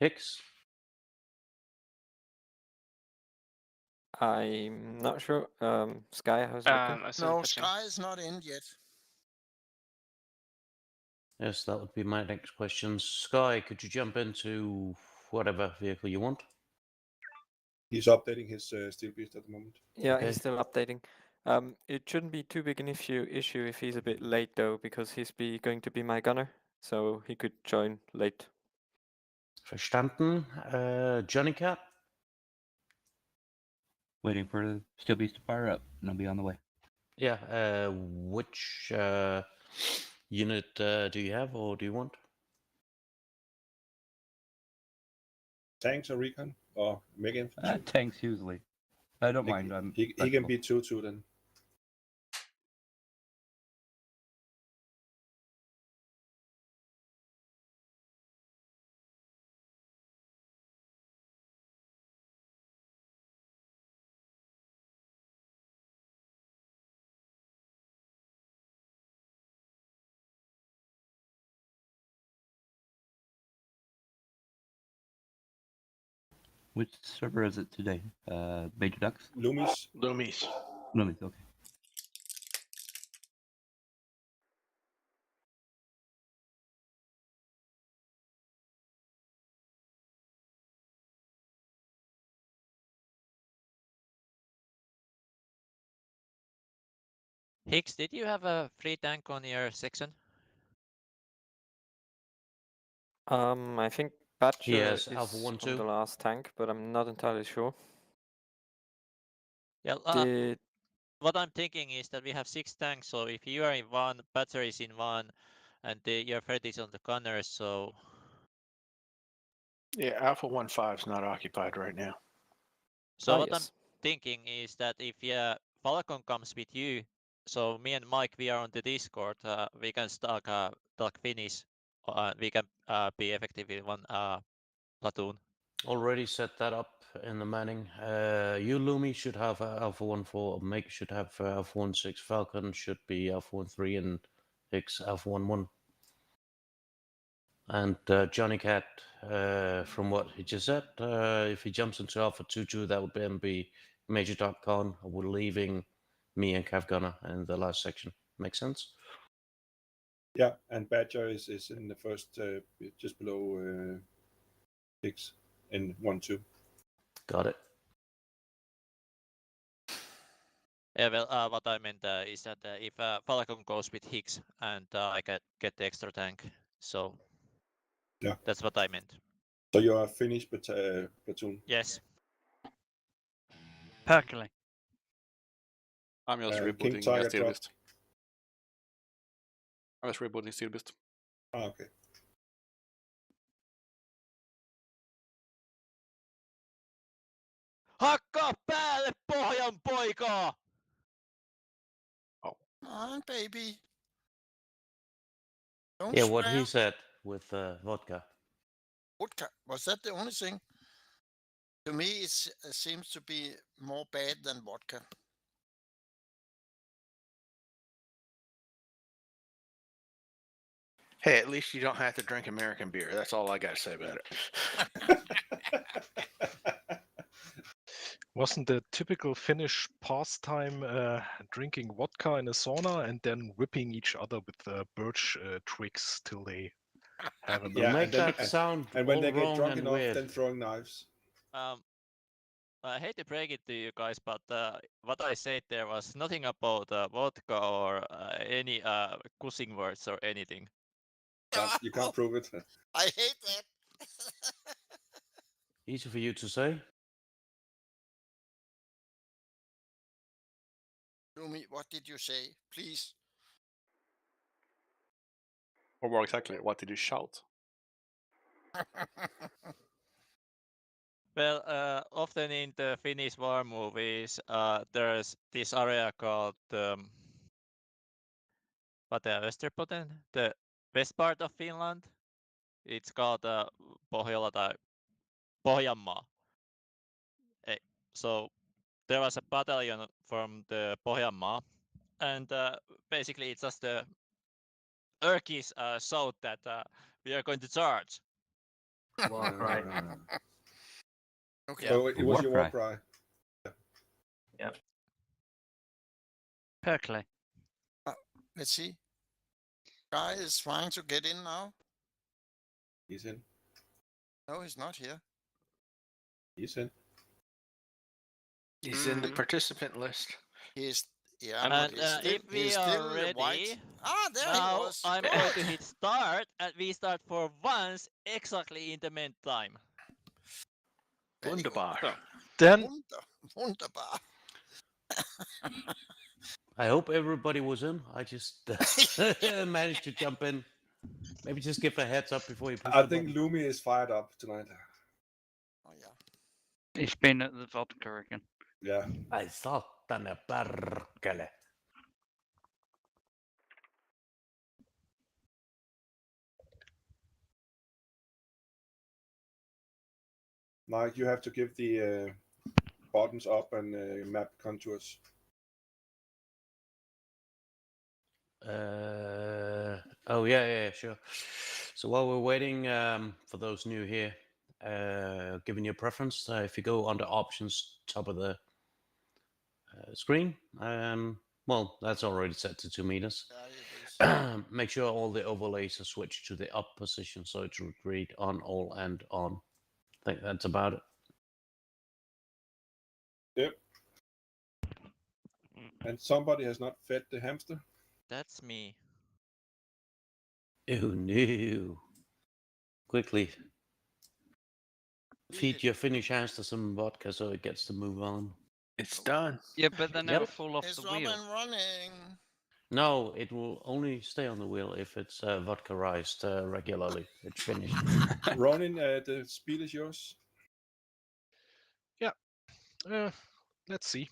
Hicks? I'm not sure. Sky, how's it looking? No, Sky is not in yet. Yes, that would be my next question. Sky, could you jump into whatever vehicle you want? He's updating his Steelbeast at the moment. Yeah, Okay. he's still updating. It shouldn't be too big an issue if he's a bit late though, because he's going to be my gunner, so he could join late. Verstanden. Johnny Cat? Waiting for the Steelbeast to fire up, and I'll be on the way. Yeah, which unit do you have, or do you want? Tanks or recon or mega infantry? Tanks usually. I don't mind. He can be 2-2 then. Which server is it today? Major Ducks? Loomis. Loomis. Loomis, okay. Hicks, did you have a free tank on your section? I think Badger Yes, is Alpha 1, on 2. the last tank, but I'm not entirely sure. Yeah, Did what I'm thinking is that we have 6 tanks, so if you are in one, Badger is in one, and your threat is on the gunners, so... Yeah, Alpha 1-5 is not occupied right now. So what yes. I'm thinking is that if Falcon comes with you, so me and Mike, we are on the Discord, we can talk Finnish, we can be effective in one platoon. Already set that up in the Manning. You, Lumi, should have Alpha 1-4. Meg should have Alpha 1-6. Falcon should be Alpha 1-3, and Hicks Alpha 1-1. And Johnny Cat, from what he just said, if he jumps into Alpha 2-2, that would then be Major Dark Khan. We're leaving me and Cav Gunner in the last section. Make sense? Yeah, and Badger is in the first, just below 6 in 1-2. Got it. Yeah, well, what I meant is that if Falcon goes with Hicks and I can get the extra tank, so yeah, that's what I meant. So you are Finnish platoon? Yes. Perkele. I'm just rebooting Steelbeast. I'm just rebooting Steelbeast. Ah, okay. Hakkaa päälle, pohjan poikaa! Come on, baby. Don't Yeah, swear. what he said with vodka. Vodka, was that the only thing? To me, it seems to be more bad than vodka. Hey, at least you don't have to drink American beer. That's all I got to say about it. Wasn't the typical Finnish pastime drinking vodka in a sauna and then whipping each other with birch twigs till they have enough? Yeah, make that sound and when all they get wrong drunk and enough, weird. then throwing knives. I hate to break it to you guys, but what I said there was nothing about vodka or any cussing words or anything. You can't prove it. I hate that. Easy for you to say. Lumi, what did you say? Please. Or more exactly, what did you shout? Well, often in the Finnish war movies, there's this area called Österbotten, the west part of Finland. It's called Pohjola tai Pohjanmaa. So there was a battalion from the Pohjanmaa, and basically it's just the Erkis showed that we are going to charge. War cry. Okay. So it was War your war cry. cry. Yep. Perkley. Let's see. Guy is trying to get in now. He's in. No, he's not here. He's in. He's in the participant list. He's yeah, And but he's still, if we he's are still ready, white. Ah, there he now was. I'm going to hit start, and we start for once exactly in the meantime. Very good. Wunderbar. So, then Wunderbar. I hope everybody was in. I just managed to jump in. Maybe just give a heads up before you push I the think button. Lumi is fired up tonight. Oh yeah. He's been at the vodka again. Yeah. Ai saatana perkele. Mike, you have to give the buttons up and map contours. Oh yeah, sure. So while we're waiting for those new here, giving you a preference, if you go under options, top of the screen, well, that's already set to 2 meters. Yeah, it is. Make sure all the overlays are switched to the up position, so it would read on all and on. I think that's about it. Yep. And somebody has not fed the hamster. That's me. Oh no! Quickly feed your Finnish hamster some vodka so it gets to move on. It's done. Yeah, but they never fall off It's the up wheel. and running. No, it will only stay on the wheel if it's vodka-ized regularly. It's finished. Ronin, the speed is yours. let's see.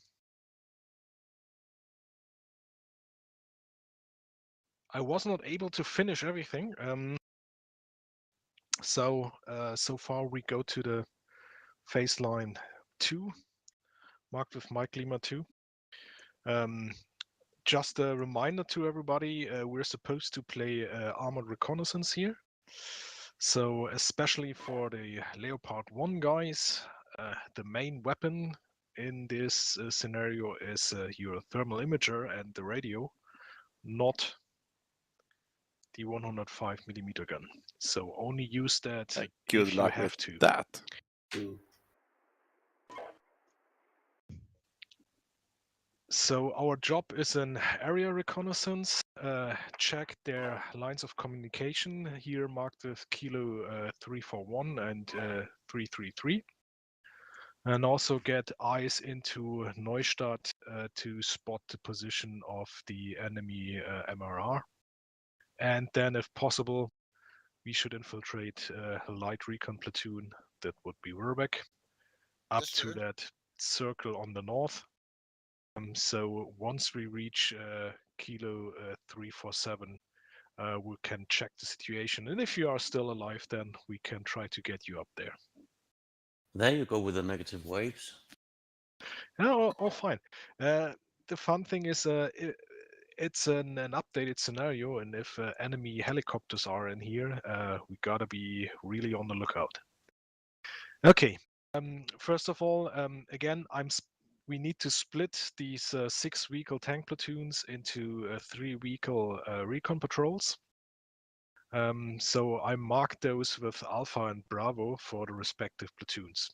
I was not able to finish everything. So far we go to the phase line 2, marked with Mike Lima 2. Just a reminder to everybody, we're supposed to play armored reconnaissance here. So especially for the Leopard 1 guys, the main weapon in this scenario is your thermal imager and the radio, not the 105mm gun. So only use that Good if you luck have with to. that. So our job is an area reconnaissance, check their lines of communication, here marked with Kilo 341 and 333, and also get eyes into Neustadt to spot the position of the enemy MRR. And then if possible, we should infiltrate a light recon platoon, that would be Rübenberge, up Yes, to sir. that circle on the north. So once we reach Kilo 347, we can check the situation. And if you are still alive, then we can try to get you up there. There you go with the negative waves. Oh, all fine. The fun thing is it's an updated scenario, and if enemy helicopters are in here, we gotta be really on the lookout. Okay. First of all, again, we need to split these 6 vehicle tank platoons into 3 vehicle recon patrols. So I marked those with Alpha and Bravo for the respective platoons.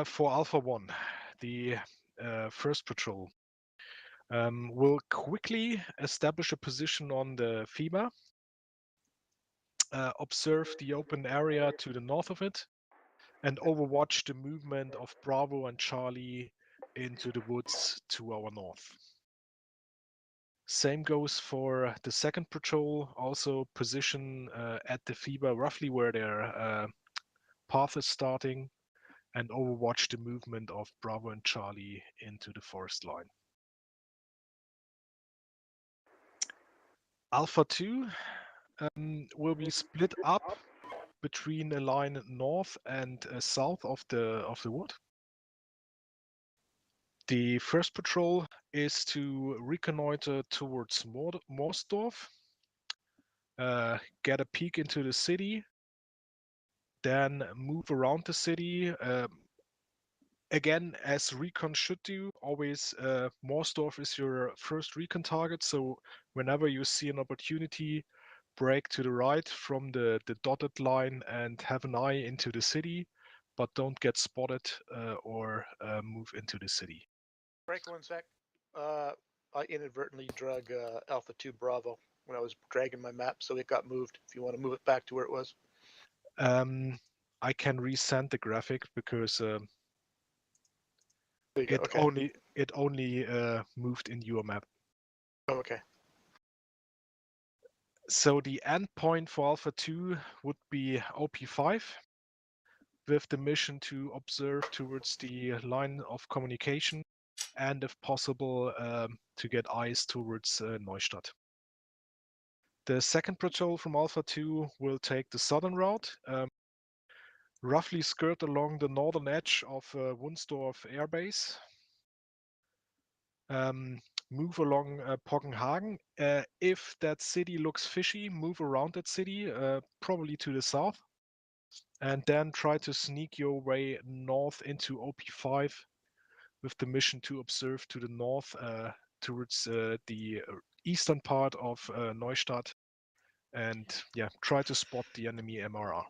For Alpha 1, the first patrol will quickly establish a position on the FIBA, observe the open area to the north of it, and overwatch the movement of Bravo and Charlie into the woods to our north. Same goes for the second patrol, also position at the FIBA roughly where their path is starting, and overwatch the movement of Bravo and Charlie into the forest line. Alpha 2 will be split up between a line north and south of the wood. The first patrol is to reconnoiter towards Morsdorf, get a peek into the city, then move around the city. Again, as recon should do, always Morsdorf is your first recon target. So whenever you see an opportunity, break to the right from the dotted line and have an eye into the city, but don't get spotted or move into the city. Break 1 sec. I inadvertently drug Alpha 2 Bravo when I was dragging my map, so it got moved. If you want to move it back to where it was. I can resend the graphic because Okay. it only moved in your map. Oh, okay. So the endpoint for Alpha 2 would be OP5 with the mission to observe towards the line of communication and if possible to get eyes towards Neustadt. The second patrol from Alpha 2 will take the southern route, roughly skirt along the northern edge of Wunsdorf Air Base, move along Poggenhagen. If that city looks fishy, move around that city, probably to the south, and then try to sneak your way north into OP5 with the mission to observe to the north towards the eastern part of Neustadt, and yeah, try to spot the enemy MRR.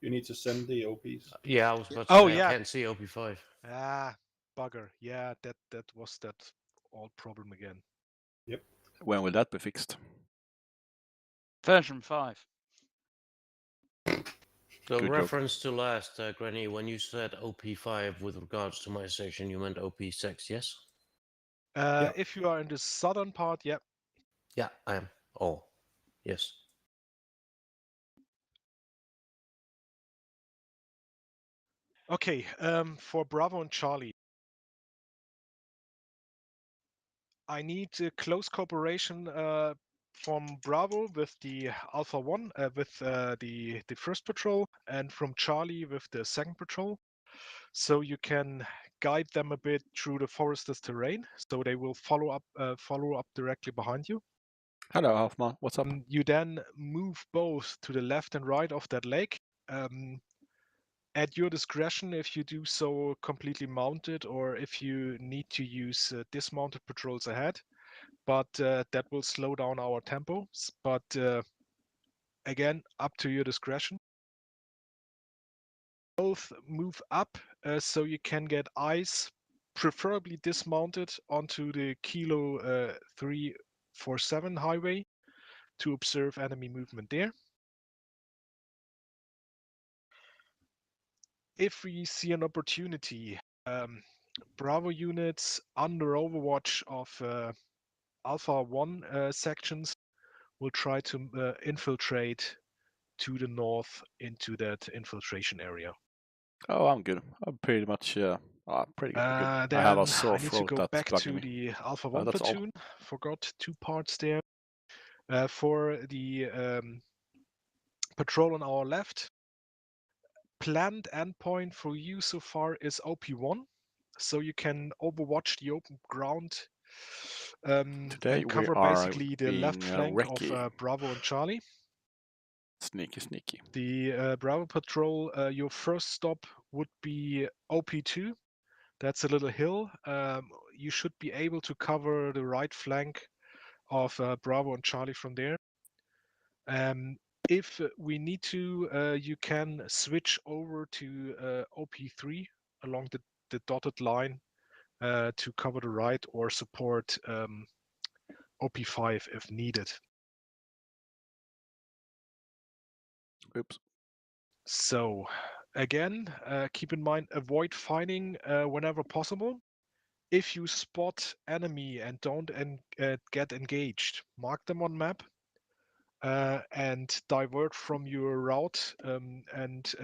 You need to send the OPs. Yeah, I was about to Oh, say yeah. I can't see OP5. Ah, bugger. Yeah, that was that old problem again. Yep. When will that be fixed? Version 5. So Good reference to last, Granny, when you said OP5 with regards to my section, you meant OP6, yes? Yeah. If you are in the southern part, yeah. Yeah, I am. Oh, yes. Okay, for Bravo and Charlie, I need close cooperation from Bravo with the Alpha 1, with the first patrol, and from Charlie with the second patrol. So you can guide them a bit through the forested terrain, so they will follow up directly behind you. Hello, Hoffman. What's up? You then move both to the left and right of that lake. At your discretion, if you do so completely mounted or if you need to use dismounted patrols ahead, but that will slow down our tempo. But again, up to your discretion. Both move up so you can get eyes, preferably dismounted, onto the Kilo 347 highway to observe enemy movement there. If we see an opportunity, Bravo units under overwatch of Alpha 1 sections will try to infiltrate to the north into that infiltration area. Oh, I'm good. I'm pretty much pretty good. I Then have a sore I need to throat go that's back bugging to me. the Alpha 1 That's all. platoon. Forgot 2 parts there. For the patrol on our left, planned endpoint for you so far is OP1, so you can overwatch the open ground Today and cover we are basically the left being flank recce. of Bravo and Charlie. Sneaky, sneaky. The Bravo patrol, your first stop would be OP2. That's a little hill. You should be able to cover the right flank of Bravo and Charlie from there. If we need to, you can switch over to OP3 along the dotted line to cover the right or support OP5 if needed. Oops. So again, keep in mind, avoid fighting whenever possible. If you spot enemy and don't get engaged, mark them on map and divert from your route and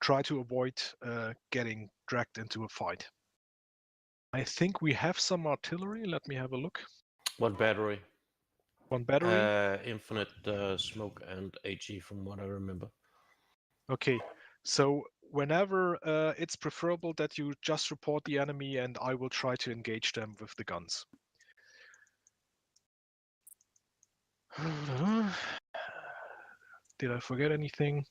try to avoid getting dragged into a fight. I think we have some artillery. Let me have a look. What battery? 1 battery. Infinite smoke and HE from what I remember. Okay, so whenever it's preferable that you just report the enemy and I will try to engage them with the guns. Did I forget anything?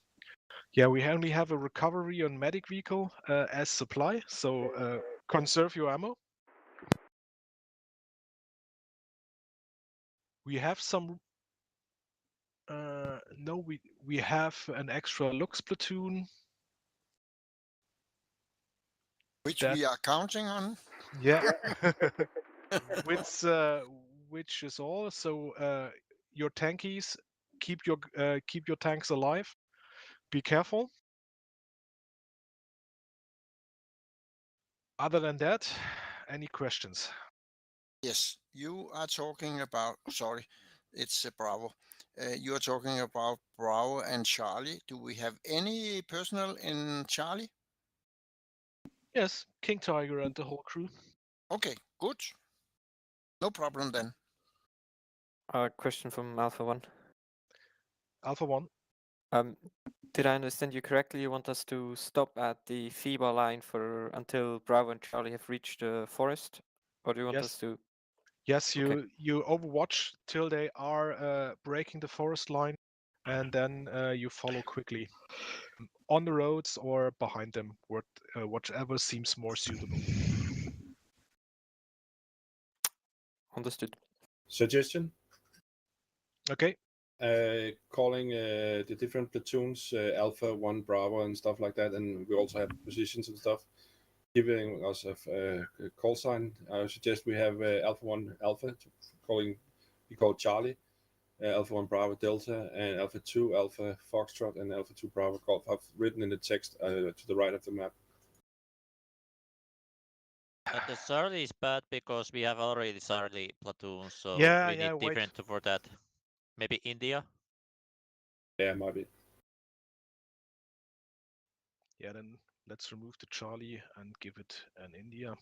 Yeah, we only have a recovery on medic vehicle as supply, so conserve your ammo. We have some. No, we have an extra Lux platoon. Which That- we are counting on. Yeah. Which is all. So your tankies, keep your tanks alive. Be careful. Other than that, any questions? Yes, you are talking about. Sorry, it's Bravo. You are talking about Bravo and Charlie. Do we have any personnel in Charlie? Yes, King Tiger and the whole crew. Okay, good. No problem then. Question from Alpha 1. Alpha 1. Did I understand you correctly? You want us to stop at the FIBA line until Bravo and Charlie have reached the forest? Or do you want Yes. us to... Yes, Okay. you overwatch till they are breaking the forest line, and then you follow quickly on the roads or behind them, whichever seems more suitable. Understood. Suggestion? Okay. Calling the different platoons, Alpha, 1, Bravo, and stuff like that, and we also have positions and stuff, giving us a call sign. I suggest we have Alpha 1 Alpha, we call Charlie, Alpha 1 Bravo Delta, and Alpha 2 Alpha Foxtrot, and Alpha 2 Bravo Golf. I've written in the text to the right of the map. The Charlie is bad because we have already Charlie platoons, so Yeah, we need wait. different for that. Maybe India? Yeah, might be. Yeah, then let's remove the Charlie and give it an India.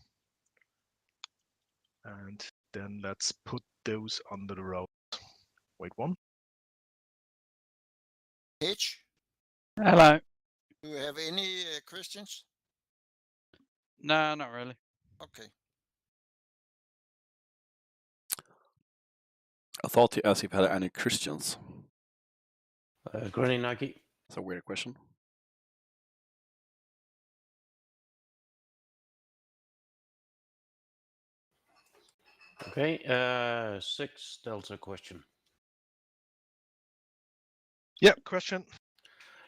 And then let's put those under the road. Wait, one. H, Hello. do you have any questions? No, not really. Okay. I thought you asked if you had any Christians. Granny Nagi. That's a weird question. Okay, 6 Delta question. Yeah, question.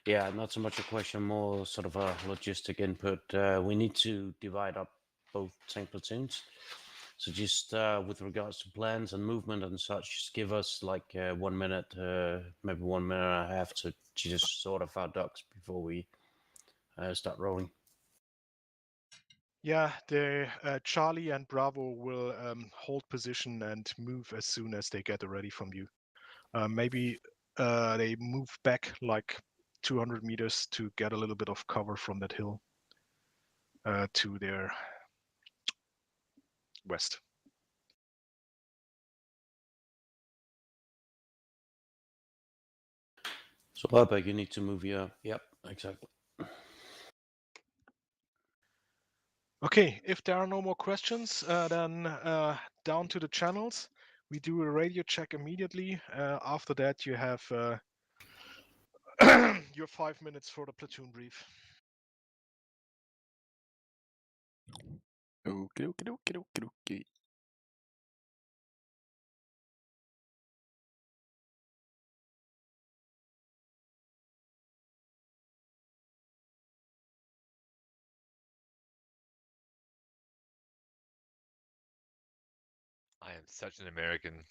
Yeah, not so much a question, more sort of a logistic input. We need to divide up both tank platoons. So just with regards to plans and movement and such, just give us like 1 minute, maybe 1 minute and a half to just sort of our ducks before we start rolling. Yeah, the Charlie and Bravo will hold position and move as soon as they get ready from you. Maybe they move back like 200 meters to get a little bit of cover from that hill to their west. So Herbert, you need to move your, yep, exactly. Okay, if there are no more questions, then down to the channels. We do a radio check immediately. After that, you have your 5 minutes for the platoon brief. Okay. I am such an American.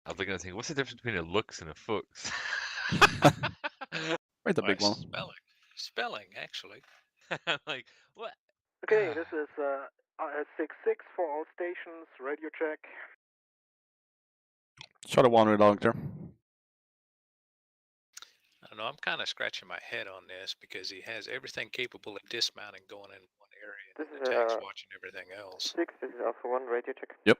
I was looking at thinking, what's the difference between a looks and a fooks? Wait, the big one. Spelling, actually. Like, what? Okay, this is 6-6 for all stations. Radio check. Try to wander along there. I don't know. I'm kind of scratching my head on this because he has everything capable of dismounting going in one area, This and is the tank's watching everything else. 6, this is Alpha 1, radio check. Yep.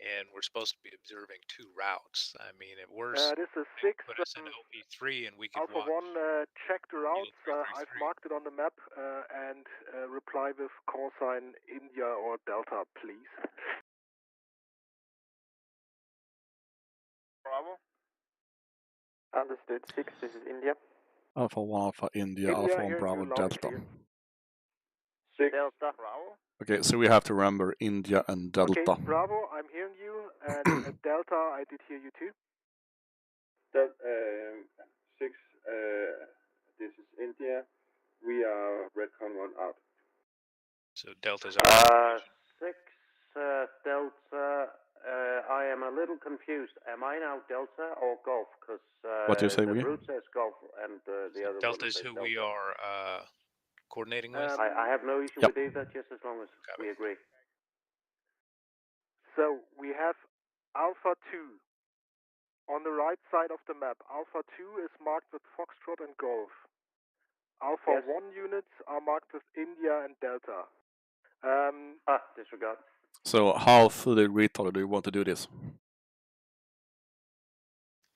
And we're supposed to be observing 2 routes. I mean, at worst, This is 6. put us in OP3 and we could Alpha watch. 1, check the routes. I've 333. marked it on the map and reply with call sign India or Delta, please. Bravo. Understood. 6, this is India. Alpha 1 Alpha India, Alpha 1 Bravo Delta. 6 Delta. Bravo. Okay, so we have to remember India and Delta. Okay, Bravo, I'm hearing you, and Delta, I did hear you too. That 6, this is India. We are recon 1 out. So Delta's our 6 Delta. I am a little confused. Am I now Delta or Golf? Because What do you say, the Wee? route says Golf and the other Delta one is says who Delta. we are coordinating with. I have no issue Yep. with either, just as long as we agree. So we have Alpha 2 on the right side of the map. Alpha 2 is marked with Foxtrot and Golf. Alpha 1 units are marked with India and Delta. Disregard. So how fully retarded do you want to do this?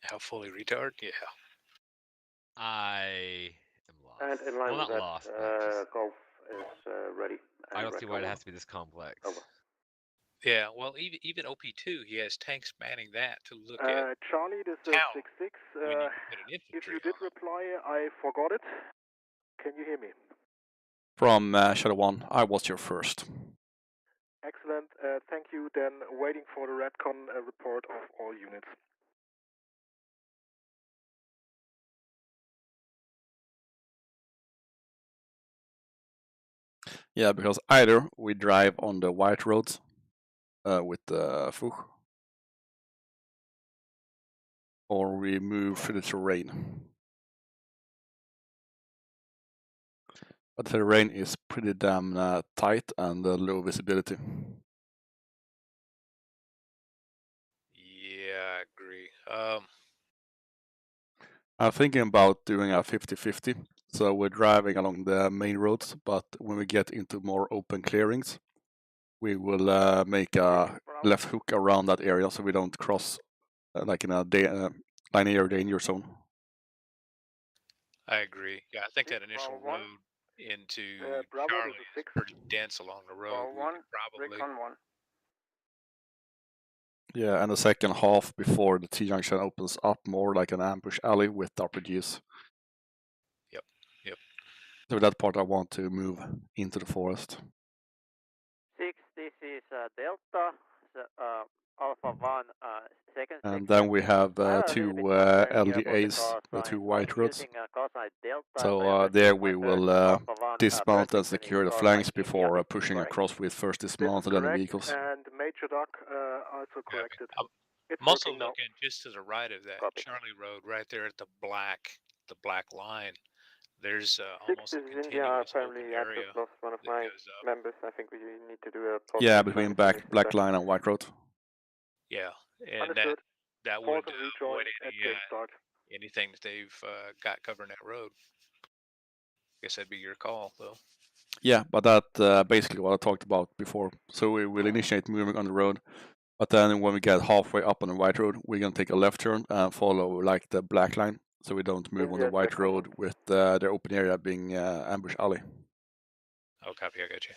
How fully retard? Yeah. I am lost. And in line well, with not that, lost, but just, Golf is ready. I don't see why it Recon has to be this complex. Over. Yeah, well, even OP2, he has tanks manning that to look at. Charlie, this is town. 6-6. We need to put an If infantry you did on. reply, I forgot it. Can you hear me? From Shadow 1, I was your first. Excellent. Thank you. Then waiting for the Redcon report of all units. Yeah, because either we drive on the white roads with the Fuch, or we move through the terrain. But the terrain is pretty damn tight and low visibility. Yeah, I agree. I'm thinking about doing a 50-50. So we're driving along the main roads, but when we get into more open clearings, we will make a left hook around that area so we don't cross like in a linear danger zone. I agree. Yeah, I think that initial road into Charlie is pretty dense along the road. Bravo We 1, could probably. Recon 1. Yeah, and the second half before the T-junction opens up more like an ambush alley with RPGs. Yep. So that part I want to move into the forest. 6, this is Delta. Alpha 1, second And section. then we have I'm a two little bit concerned here about the LDAs, call the sign. two So white I'm roads. using call sign Delta. So there we will dismount and secure the flanks before pushing Correct. across with first This is dismount and then correct, vehicles. and Major Doc also corrected. It's I'm also working now. looking just to the right of that Copy. Charlie Road, right there at the black line. There's 6, almost this a is India. continuous Apparently, open I area just lost one of that my goes up. members. I think we need to do a post. Yeah, between black line and white road. Yeah, and Understood. that Pause would and rejoin avoid at game start. anything that they've got covering that road. Guess that'd be your call, though. Yeah, but that basically what I talked about before. So we will initiate moving on the road, but then when we get halfway up on the white road, we're gonna take a left turn and follow like the black line, so we don't move on the white road with the open area being ambush alley. Oh, copy. I got you.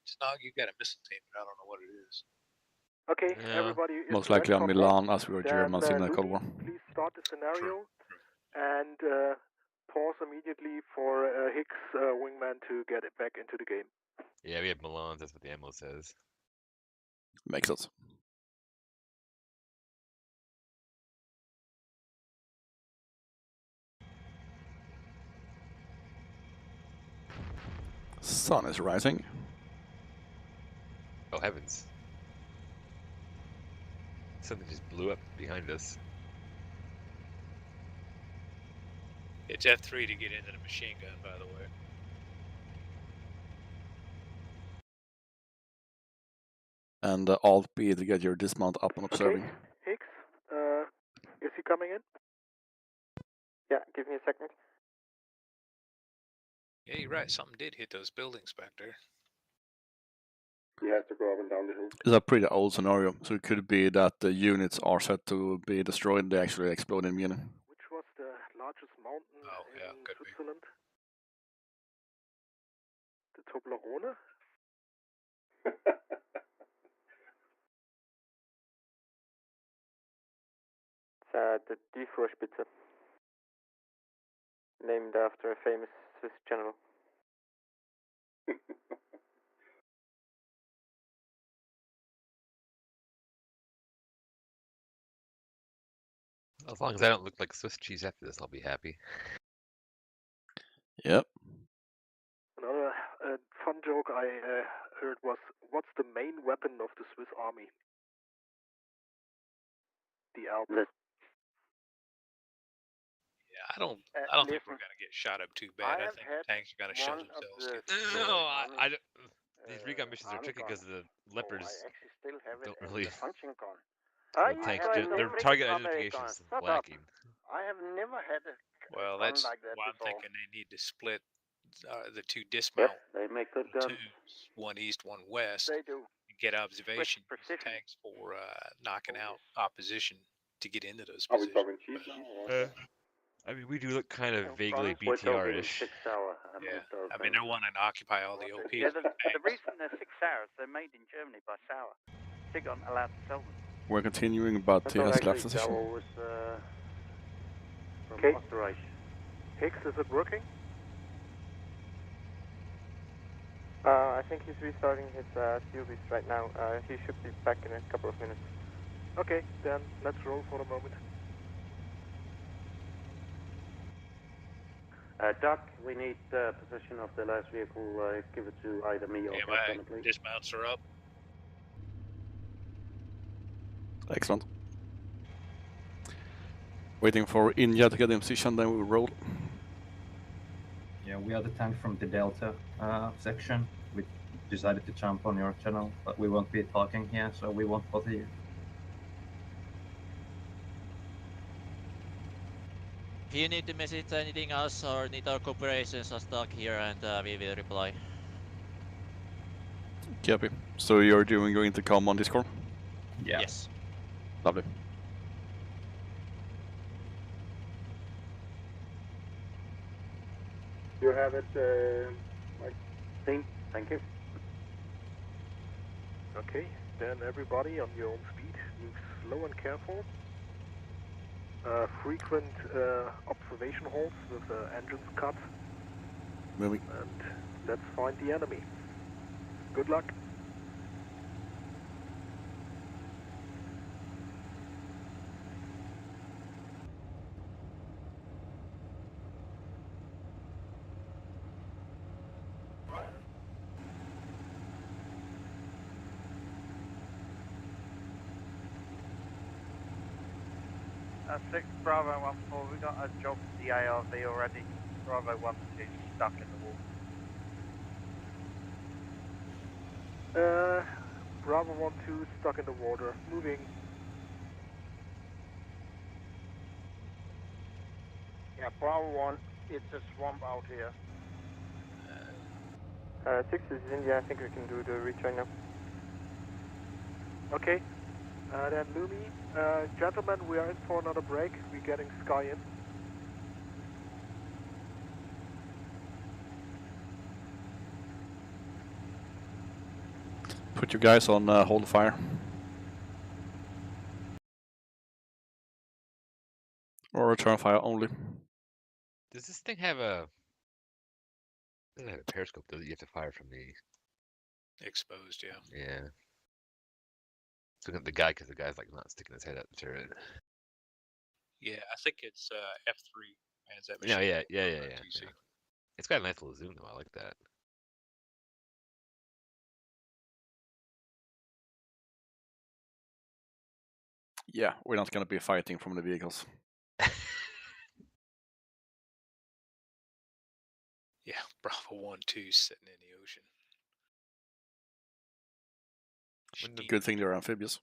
Snog, you got a missile team, but I don't know what it is. Okay, Yeah. everybody is Most likely on Redcon Milan, one. as we were Then, Germans in the Louis, Cold War. please start the scenario and pause immediately for Hicks wingman to get it back into the game. Yeah, we have Milan. That's what the ammo says. Makes sense. Sun is rising. Oh heavens! Something just blew up behind us. It's F3 to get into the machine gun, by the way. And Alt B to get your dismount up and observing. Okay, Hicks, is he coming in? Yeah, give me a second. Yeah, you're right. Something did hit those buildings back there. He has to go up and down the hill. It's a pretty old scenario, so it could be that the units are set to be destroyed and they actually explode in Munich. Which was the largest mountain in Switzerland? Toblerone? The Die-Vorspitze, named after a famous Swiss general. As long as I don't look like Swiss cheese after this, I'll be happy. Yep. Another fun joke I heard was, what's the main weapon of the Swiss army? The Alps. Yeah, I don't think we're gonna get shot up too bad. I think the tanks are gonna show themselves. No, I don't. These recon missions are tricky because the leopards don't really. I tanks, have their never- target American. identification is Shut up. lacking. I have never had a Well, gun that's like that why I'm before. thinking they need to split the two dismount They make good guns. twos, one east, one west, They do. and get observation use the tanks for knocking out opposition to get into those positions. I mean, we do look kind of vaguely We're talking BTR-ish. 6 hour. Yeah, I mean they're wanting to occupy all the OPs. Yeah, the reason they're 6 hours, they're made in Germany by Sauer. They got allowed to sell them. We're continuing, but he has left the Sauer session. was from Okay. Österreich. Higgs, is it working? I think he's restarting his Steelbeasts right now. He should be back in a couple of minutes. Okay, then let's roll for a moment. Doc, we need position of the last vehicle. Give it to either me or Captain, please. Dismounts are up. Excellent. Waiting for India to get in position, then we'll roll. Yeah, we are the tank from the Delta section. We decided to jump on your channel, but we won't be talking here, so we won't bother you. If you need to message anything else or need our cooperation, just talk here and we will reply. Copy. So you're doing going to come on Discord? Yeah. Yes. Lovely. You have it, Mike. Thank you. Okay, then everybody on your own speed, move slow and careful. Frequent observation holds with engines cut. Moving. And let's find the enemy. Good luck. Six Bravo 1-4, we got a job for the ARV already. Bravo 1-2 stuck in the wall. Bravo 1-2 stuck in the water. Moving. Yeah, Bravo 1, it's a swamp out here. 6 is India, I think we can do the rejoin now. Okay. Then Lumi, gentlemen, we are in for another break. We're getting Sky in. Put your guys on hold fire. Or return fire only. Does this thing have a? It doesn't have a periscope, does it? You have to fire from the. Exposed, yeah. Yeah. So the guy, because the guy's like not sticking his head out the turret. Yeah, I think it's F3 mans that Yeah, machine. yeah. It's got a nice little zoom though. I like that. Yeah, we're not gonna be fighting from the vehicles. Yeah, Bravo 1-2 sitting in the ocean. Good thing they're amphibious.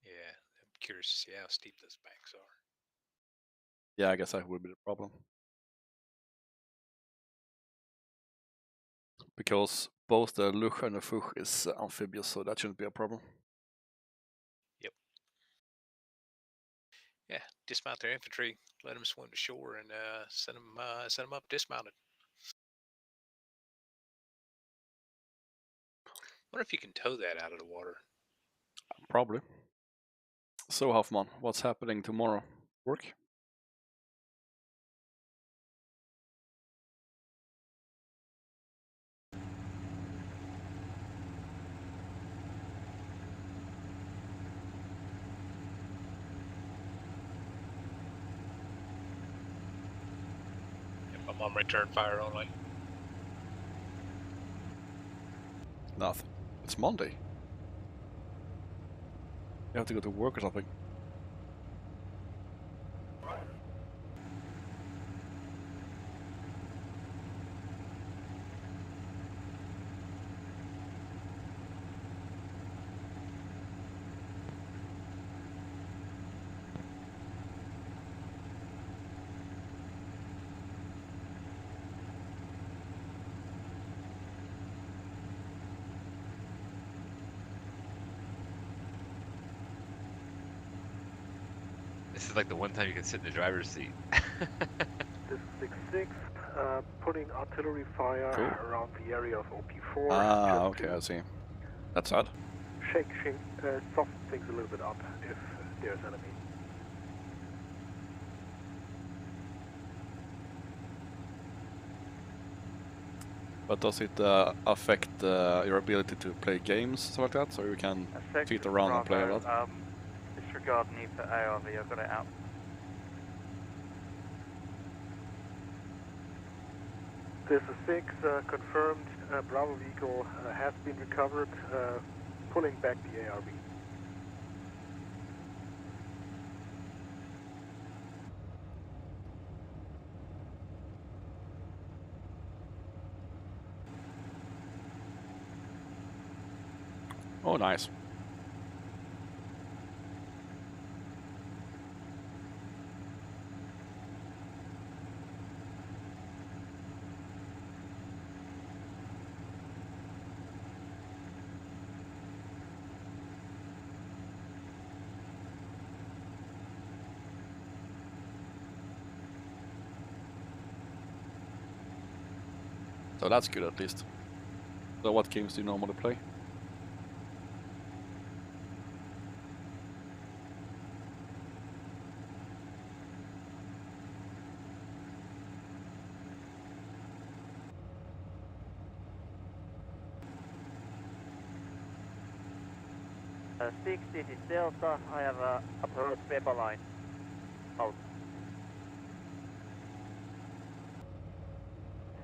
Yeah, I'm curious to see how steep those banks are. Yeah, I guess that would be the problem. Because both the Luch and the Fuch is amphibious, so that shouldn't be a problem. Yeah, dismount their infantry, let them swim to shore, and send them up dismounted. Wonder if you can tow that out of the water. Probably. So Hoffman, what's happening tomorrow? Work? If I'm on return fire only. Nothing. It's Monday. You have to go to work or something. This is like the one time you can sit in the driver's seat. This is 6-6, putting artillery fire Cool. around the area of OP4. Ah, just okay, to I see. That's sad. soften things a little bit up if there's enemy. But does it affect your ability to play games, stuff like that, so you can sit around and play a lot? Disregard need for ARV, I've got it out. This is 6, confirmed, Bravo vehicle has been recovered, pulling back the ARV. Oh, nice. So that's good at least. So what games do you normally play? 6, this is Delta, I have a approach paper line. Out.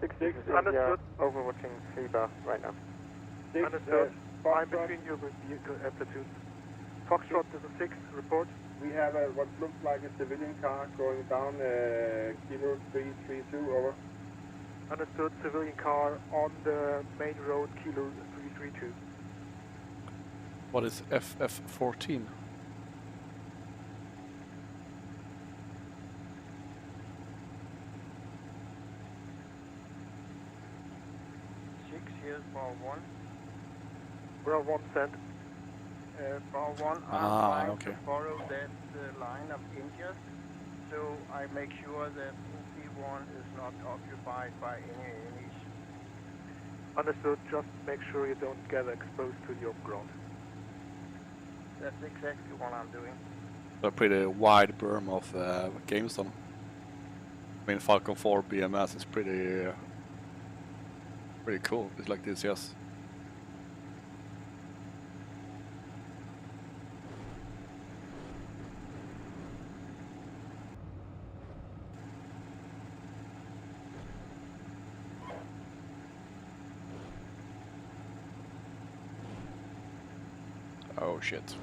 6-6, Understood. Overwatching FIBA right now. Understood. I'm between your platoons. Foxtrot, this is 6, report. We have what looks like a civilian car going down Kilo 332, over. Understood, civilian car on the main road, Kilo 332. What is FF14? Here's bar 1. We're on 1 cent. Bar 1, Ah, I'm trying okay. to follow that line of inches, so I make sure that OP1 is not occupied by any enemies. Understood, just make sure you don't get exposed to the open ground. That's exactly what I'm doing. A pretty wide berm of games then. I mean, Falcon 4 BMS is pretty cool. It's like this, yes. Oh shit.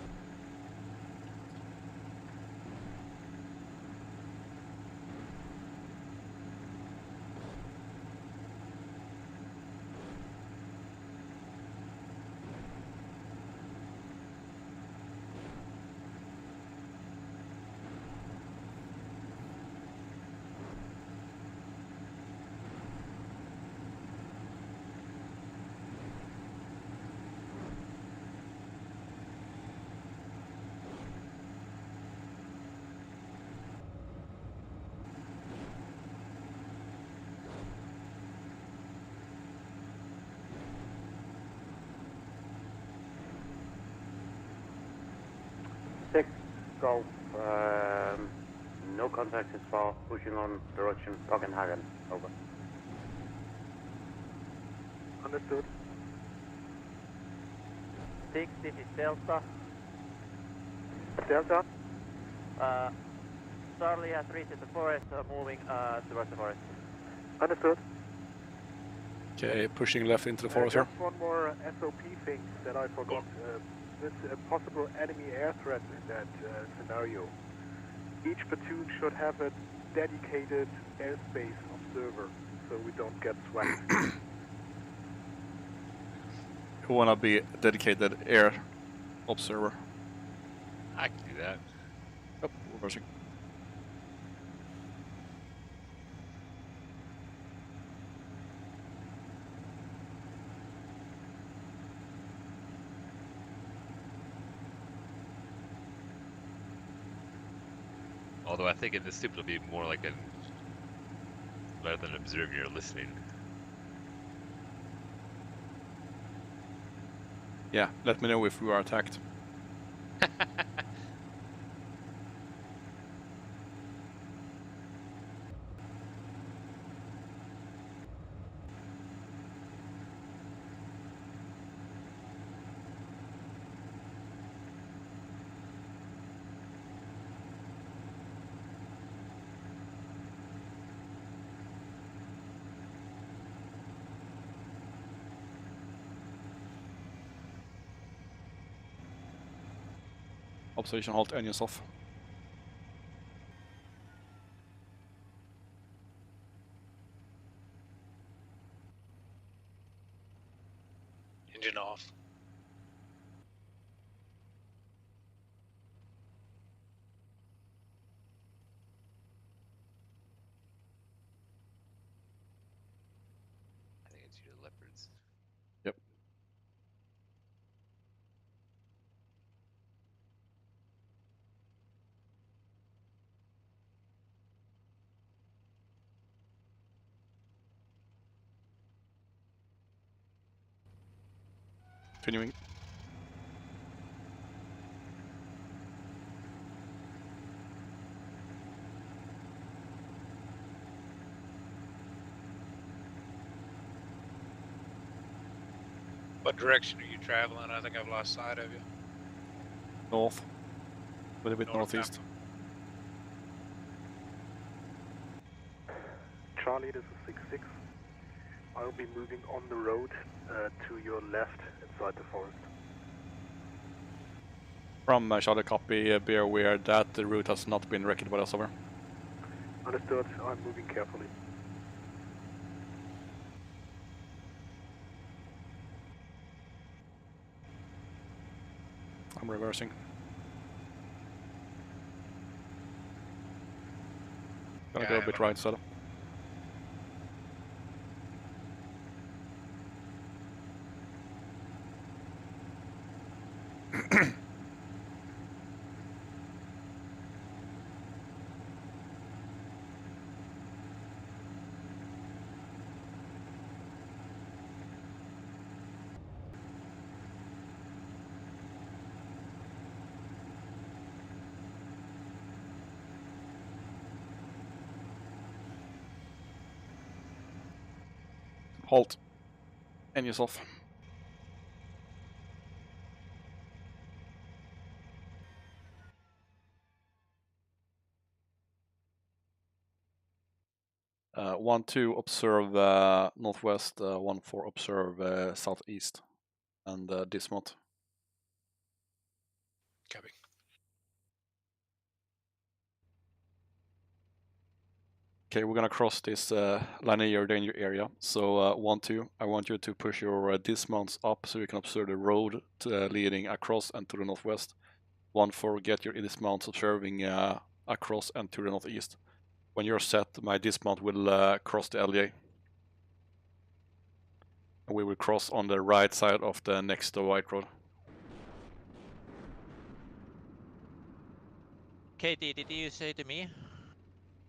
Golf. No contact is far. Pushing on direction Copenhagen. Over. Understood. 6, this is Delta. Delta. Charlie has reached the forest, moving towards the forest. Understood. Okay, pushing left into the forest here. Just one more SOP thing that I forgot. This possible enemy air threat in that scenario. Each platoon should have a dedicated airspace observer, so we don't get swamped. Who wanna be a dedicated air observer? I can do that. Yep, reversing. Although I think in this stupid will be more like an rather than observing, you're listening. Yeah, let me know if we are attacked. Observation halt, engines off. Engine off. I think it's your leopards. Yep. Continuing. What direction are you traveling? I think I've lost sight of you. North. A little bit North now. northeast. Charlie, this is 6-6. I'll be moving on the road to your left inside the forest. From Charlie copy, be aware that the route has not been wrecked by us over. Understood. I'm moving carefully. I'm reversing. Gonna Yeah, go I a have bit a- right side. Halt. Engines off. Uh, 1-2 observe northwest, 1-4 observe southeast, and dismount. Copy. Okay, we're gonna cross this linear danger area. So 1-2, I want you to push your dismounts up so you can observe the road leading across and to the northwest. 1-4, get your dismounts observing across and to the northeast. When you're set, my dismount will cross the LEA. And we will cross on the right side of the next white road. KT, did you say to me?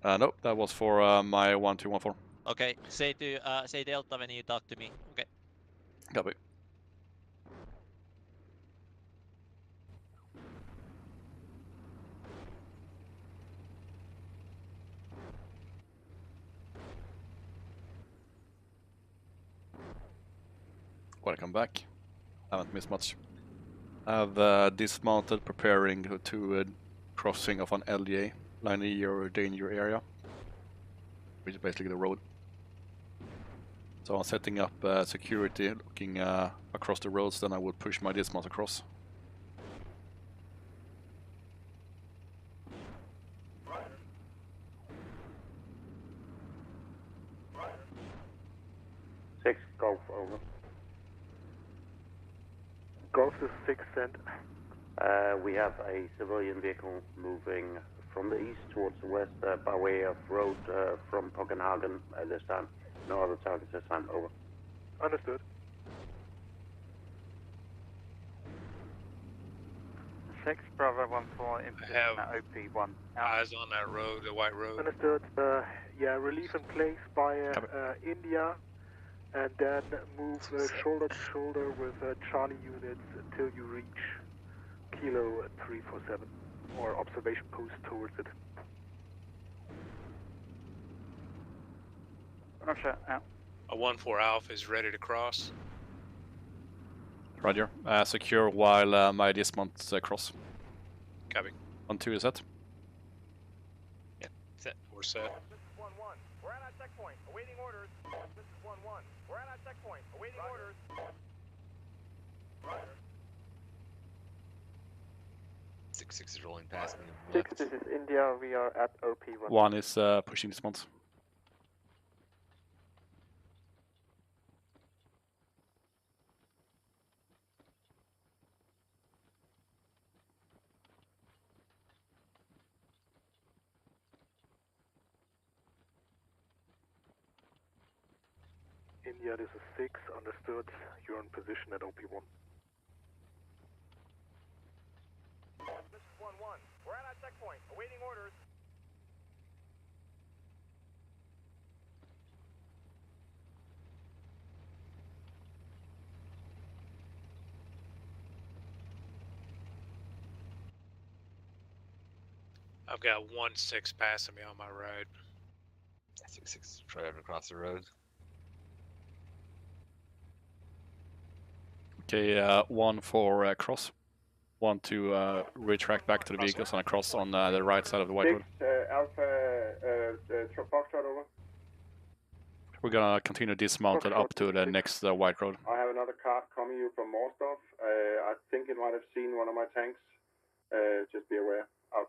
Nope, that was for my 1-2-1-4. Okay, say Delta when you talk to me. Okay. Copy. Welcome back. Haven't missed much. I've dismounted, preparing to crossing of an LDA, line in your danger area, which is basically the road. So I'm setting up security, looking across the roads, then I would push my dismount across. Six, Golf, over. Golf is 6 cent. We have a civilian vehicle moving from the east towards the west by way of road from Copenhagen this time. No other targets this time, over. Understood. 6, Bravo 14, in I have OP1. eyes on that road, the white road. Understood. Yeah, relief in place by India, and then move shoulder to shoulder with Charlie units until you reach Kilo 347, or observation post towards it. Roger, out. A 1-4 Alpha is ready to cross. Roger. Secure while my dismounts cross. Copy. 1-2 is set. Yeah, set. We're set. This is 1-1. We're at our checkpoint, awaiting orders. This is 1-1. We're at our checkpoint, awaiting orders. Roger. 6-6 is rolling past me. 6, this is India, we are at OP1. 1 is pushing dismount. India, this is 6, understood. You're in position at OP1. This is 1-1. We're at our checkpoint, awaiting orders. I've got 1-6 passing me on my right. 6-6 driving across the road. Okay, 1 for cross. 1 to retract back to the vehicles and cross on the right side of the white road. Alpha, Foxtrot, over. We're gonna continue dismounted up to the next white road. I have another car coming you from Morstov. I think it might have seen one of my tanks. Just be aware. Out.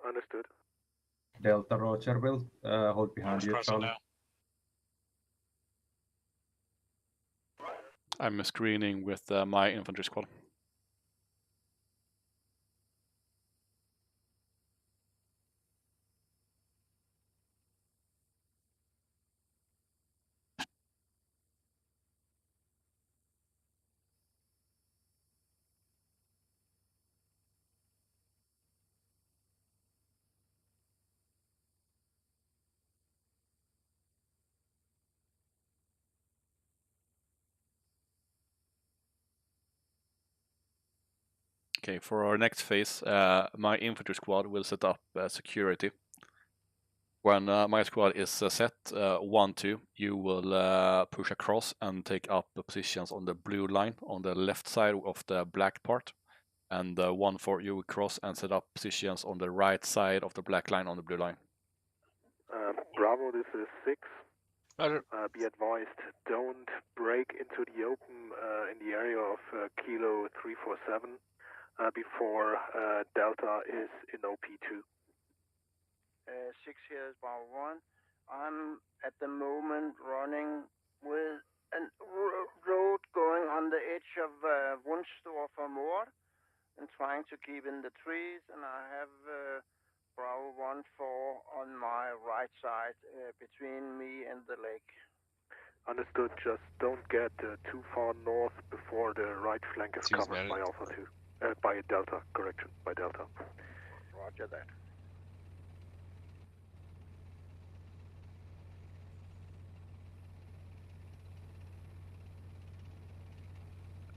Understood. Delta Roger will hold behind you, Charlie. I'm screening with my infantry squad. Okay, for our next phase, my infantry squad will set up security. When my squad is set, 1-2, you will push across and take up positions on the blue line on the left side of the black part. And 1-4, you will cross and set up positions on the right side of the black line on the blue line. Bravo, this is 6. Be advised, don't break into the open in the area of Kilo 347 before Delta is in OP2. 6 here is Bravo 1. I'm at the moment running with a road going on the edge of Wunstorfer Moor and trying to keep in the trees, and I have Bravo 1-4 on my right side between me and the lake. Understood, just don't get too far north before the right flank is covered by Alpha 2. By Delta, correction, by Delta. Roger that.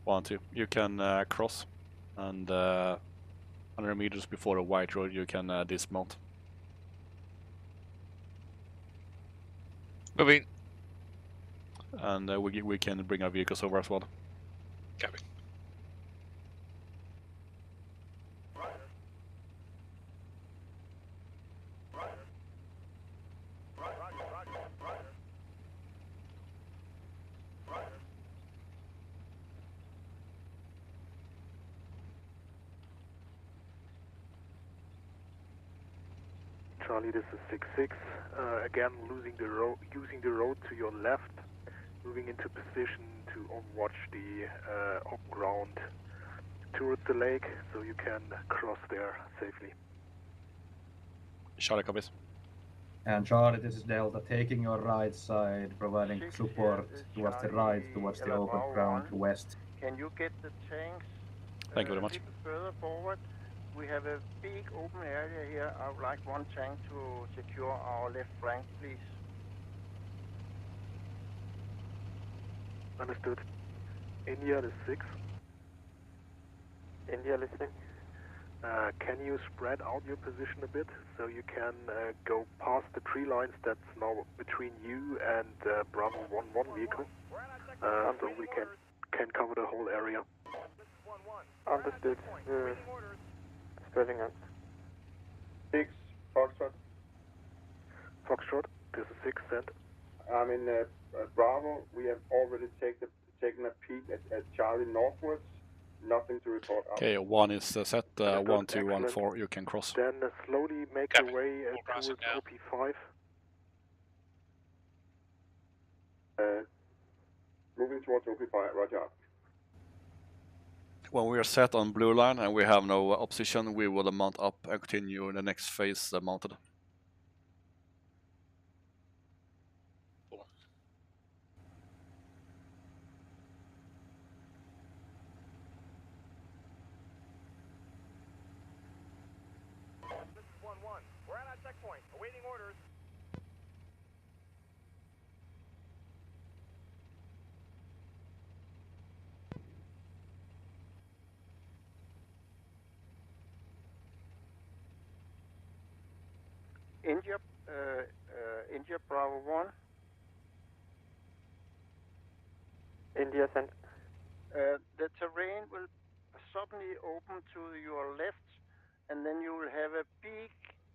One, two. You can cross, and 100 meters before the white road, you can dismount. Moving. and we can bring our vehicles over as well. Copy. Charlie, this is 6-6. Again, using the road to your left, moving into position to overwatch the on-ground towards the lake, so you can cross there safely. Charlie copies. And Charlie, this is Delta, taking your right side, providing support towards the right, towards the open ground west. Can you get the tanks Thank you very much. a little further forward? We have a big open area here. I would like one tank to secure our left flank, please. Understood. India is 6. India listening. Can you spread out your position a bit so you can go past the tree lines that's now between you and Bravo 1-1 vehicle, so we can cover the whole area? Understood. Spreading out. 6, Foxtrot. Foxtrot, this is 6, send. I'm in Bravo. We have already taken a peek at Charlie northwards. Nothing to report out. Okay, 1 is set. 1, 2, 1, 4. You can cross. Then slowly make your way towards OP5. Moving towards OP5, roger. When we are set on blue line and we have no opposition, we will mount up and continue in the next phase mounted. This is 1-1. We're at our checkpoint, awaiting orders. India Bravo 1. India sent. The terrain will suddenly open to your left, and then you will have a big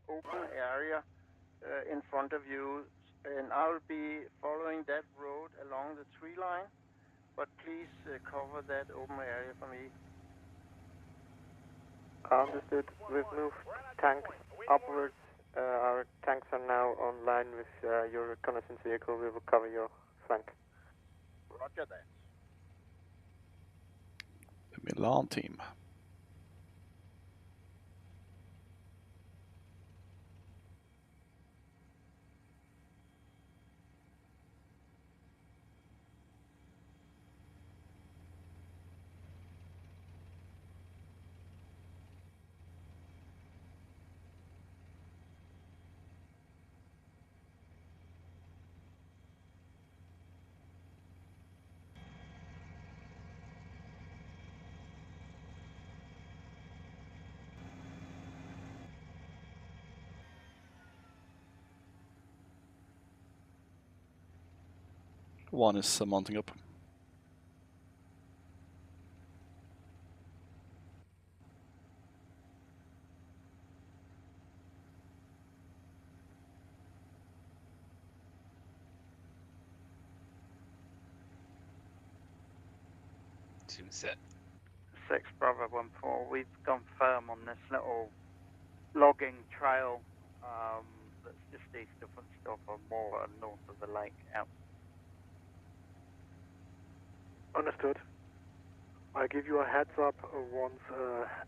open area in front of you, and I will be following that road along the tree line, but please cover that open area for me. Understood. We've moved tanks upwards. Our tanks are now online with your reconnaissance vehicle. We will cover your flank. Roger that. The Milan team. One is mounting up. Seems set. 6 Bravo 1-4, we've gone firm on this little logging trail that's just east of Woodstock, more north of the lake out. Understood. I give you a heads up once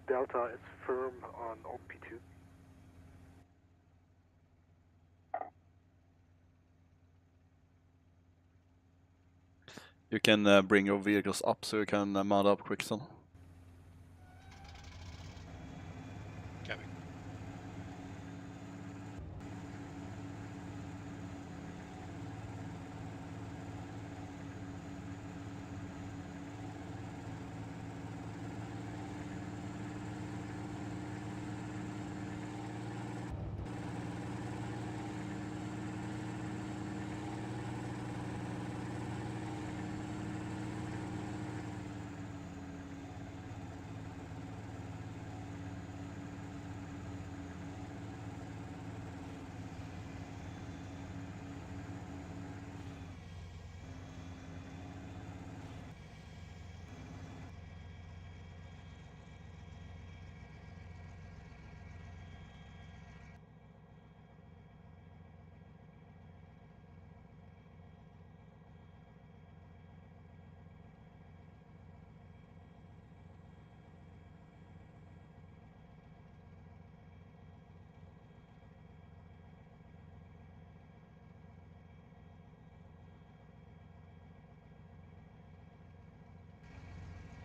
Delta is firm on OP2. You can bring your vehicles up so you can mount up quick son. Copy.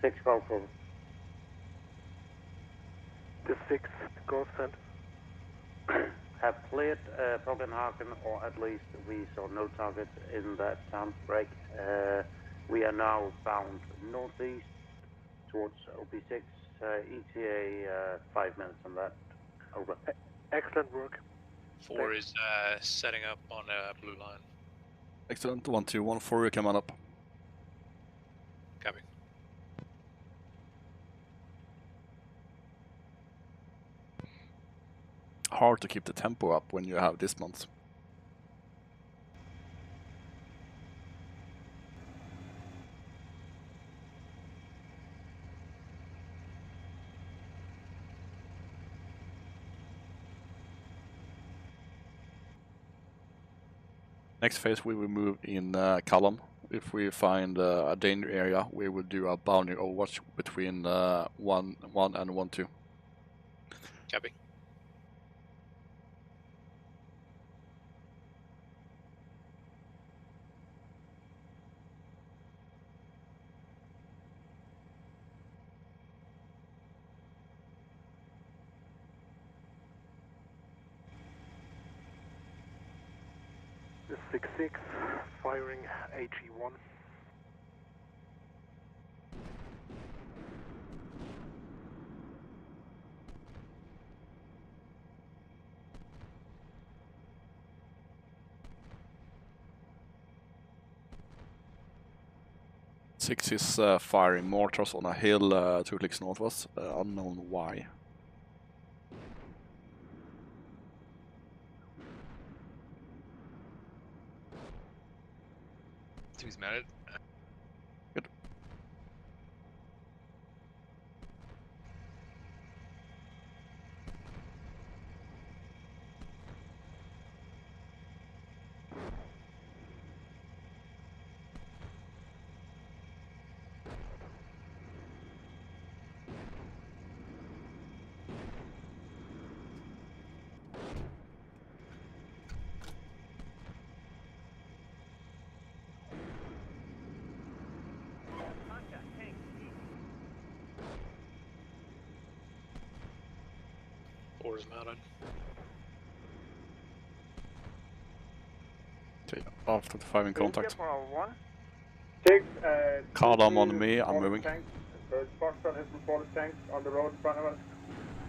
6 Golf over. The 6 Golf sent. Have cleared Copenhagen, or at least we saw no targets in that town break. We are now bound northeast towards OP6, ETA 5 minutes on that. Over. Excellent work. 4 is setting up on blue line. Excellent. 1-2-1-4, you come on up. Copy. Hard to keep the tempo up when you have dismounts. Next phase we will move in column. If we find a danger area, we will do a bounding overwatch between 1-1 and 1-2. Copy. The 6-6 firing HE1. Six is firing mortars on a hill 2 clicks north of us, unknown why. Two's mounted. Good. Contact, tank, east. 4 is mounted. Okay, after the 5 in contact. Bravo 1. Column on me, I'm moving. Foxtrot has reported tanks on the road in front of us.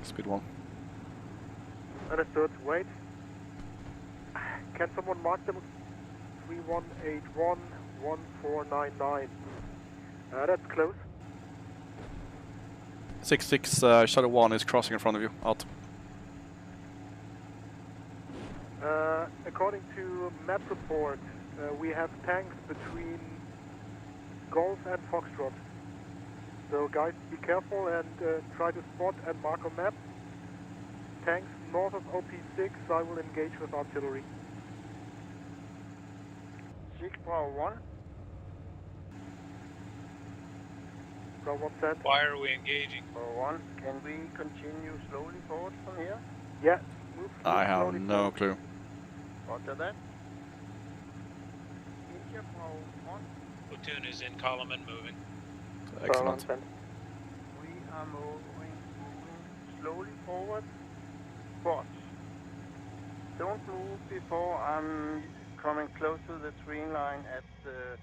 Speed 1. Understood. Wait. Can someone mark them? 3181 1499. That's close. 6-6 Shadow 1 is crossing in front of you. Out. According to map report, we have tanks between Golf and Foxtrot. So guys, be careful and try to spot and mark on map. Tanks north of OP6, I will engage with artillery. 6 Bravo 1. Bravo 1 sent. Why are we engaging? Bravo 1. Can we continue slowly forward from here? Yeah. Move I have slowly no forward. clue. Roger that. India Bravo 1. Platoon is in column and moving. Excellent. We are moving slowly forward, but don't move before I'm coming close to the tree line at the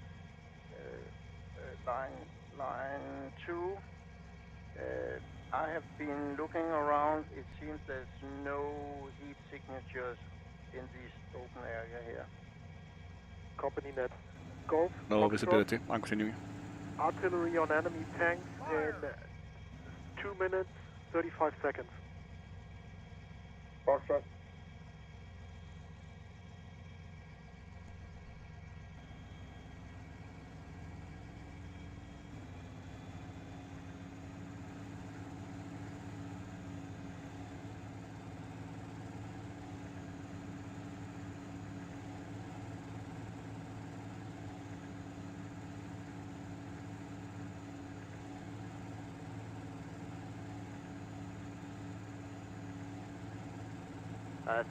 line 2. I have been looking around. It seems there's no heat signatures in this open area here. Company net. Golf. No Foxtrot, visibility. I'm continuing. Artillery on enemy tanks in 2 minutes, 35 seconds. Foxtrot.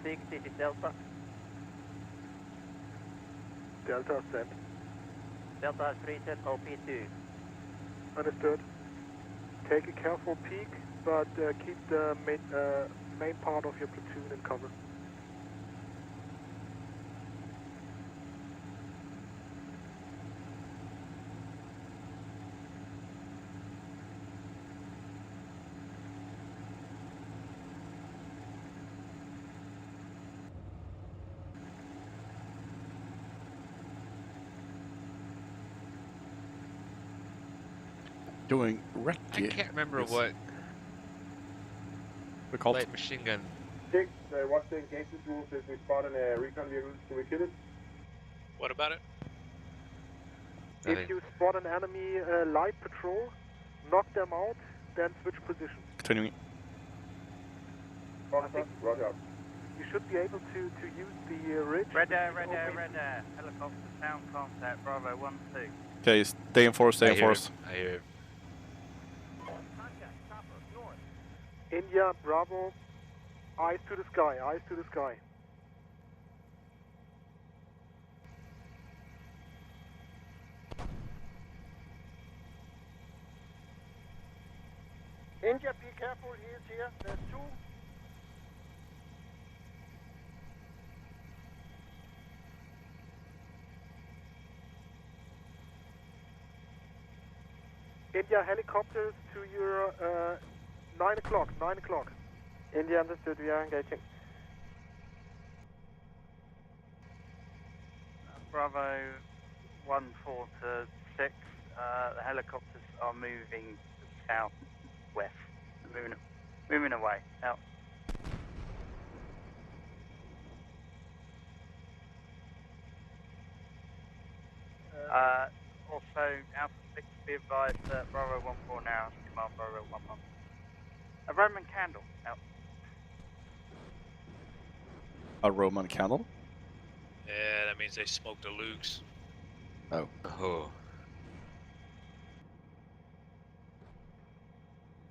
Six, this is Delta. Delta sent. Delta has reached OP2. Understood. Take a careful peek, but keep the main part of your platoon in cover. Doing I recce. can't remember Yes. what We called. light machine gun. 6, what's the engagement rules if we spot a recon vehicle? Can we kill it? What about it? If you spot an enemy light patrol, knock them out, then switch position. Continuing. Roger. You should be able to use the ridge. Red air. Helicopter sound contact, Bravo 1-2. Okay, stay enforced, stay I hear enforced. it. I hear it. India, Bravo, eyes to the sky, eyes to the sky. India, be careful, he is here. There's two. India helicopters to your 9 o'clock, 9 o'clock. India understood, we are engaging. Bravo 1-4 to 6. The helicopters are moving southwest. Moving away. Out. Also, Alpha 6, be advised that Bravo 1-4 now, command Bravo 1-1. A Roman candle. Out. A Roman candle? Yeah, that means they smoked the Lukes. Oh. Oh.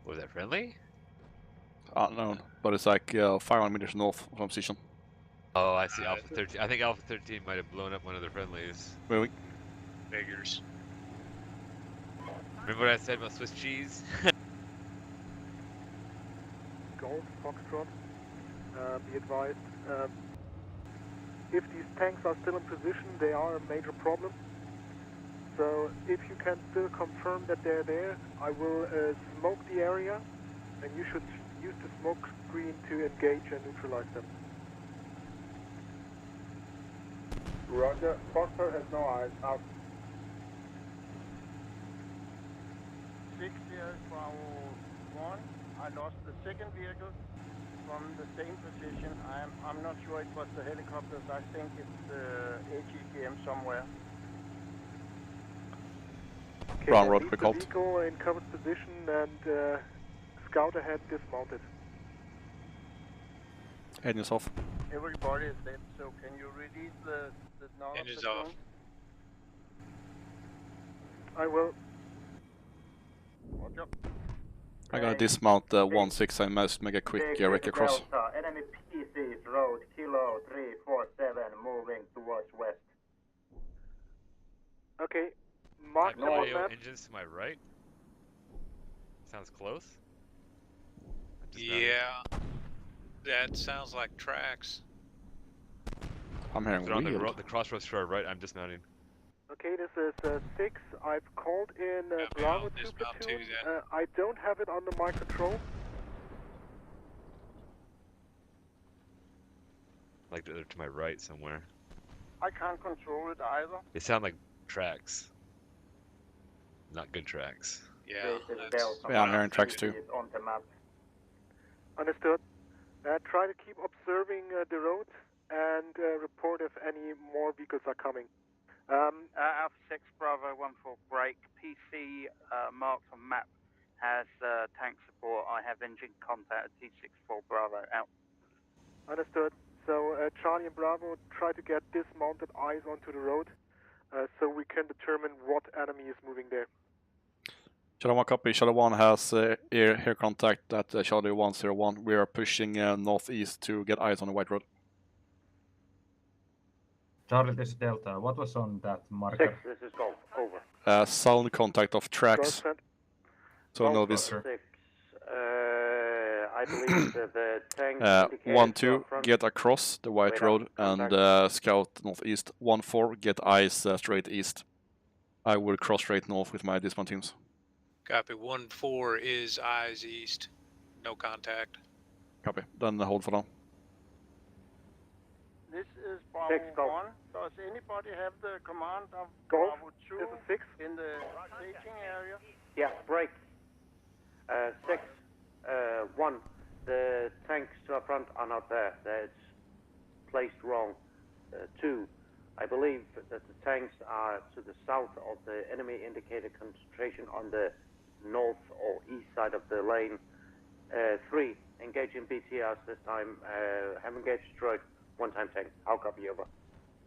Was that friendly? Unknown, but it's like 500 meters north from position. Oh, I see. Alpha 13. I think Alpha 13 might have blown up one of their friendlies. Moving. Figures. Remember what I said about Swiss cheese? Golf, Foxtrot, be advised. If these tanks are still in position, they are a major problem. So if you can still confirm that they're there, I will smoke the area, and you should use the smoke screen to engage and neutralize them. Roger. Foxtrot has no eyes. Out. 6 here, Bravo 1. I lost the second vehicle from the same position. I'm not sure it was the helicopters. I think it's the AGM somewhere. Okay, Brown road, leave we the called. vehicle in covered position and scout ahead dismounted. Engines off. Everybody is dead, so can you release the non Engines off. I will. Roger. I'm gonna dismount the 1-6 and must make a quick wreck across. Delta, enemy PCs, road, Kilo 347, moving towards west. Okay, mark them on Audio map. engines to my right. Sounds close. Yeah. That sounds like tracks. I'm hearing They're on weird. the crossroads to our right. I'm dismounting. Okay, this is 6. I've called in Bravo 2 platoon. I don't have it under my control. Like they're to my right somewhere. I can't control it either. They sound like tracks. Not good tracks. Yeah. Yeah, I'm hearing tracks too. On the map. Understood. Try to keep observing the road and report if any more vehicles are coming. Alpha 6 Bravo 1-4 break. PC marked on map has tank support. I have engine contact at T64 Bravo. Out. Understood. So Charlie and Bravo try to get dismounted eyes onto the road so we can determine what enemy is moving there. Charlie 1 copy. Charlie 1 has air contact at Charlie 101. We are pushing northeast to get eyes on the white road. Charlie, this is Delta. What was on that marker? 6, this is Golf. Over. Sound contact of tracks. So no vis. I believe that the tank 1-2, get across the white road and scout northeast. 1-4, get eyes straight east. I will cross straight north with my dismount teams. Copy. 1-4 is eyes east. No contact. Copy. Then hold for now. This is Bravo 1. Does anybody have the command of Bravo 2 in the staging area? Yeah, break. 6, 1. The tanks to our front are not there. That's placed wrong. 2. I believe that the tanks are to the south of the enemy indicated concentration on the north or east side of the lane. 3. Engaging BTRs this time. Have engaged destroyed. One-time tank. How copy, over?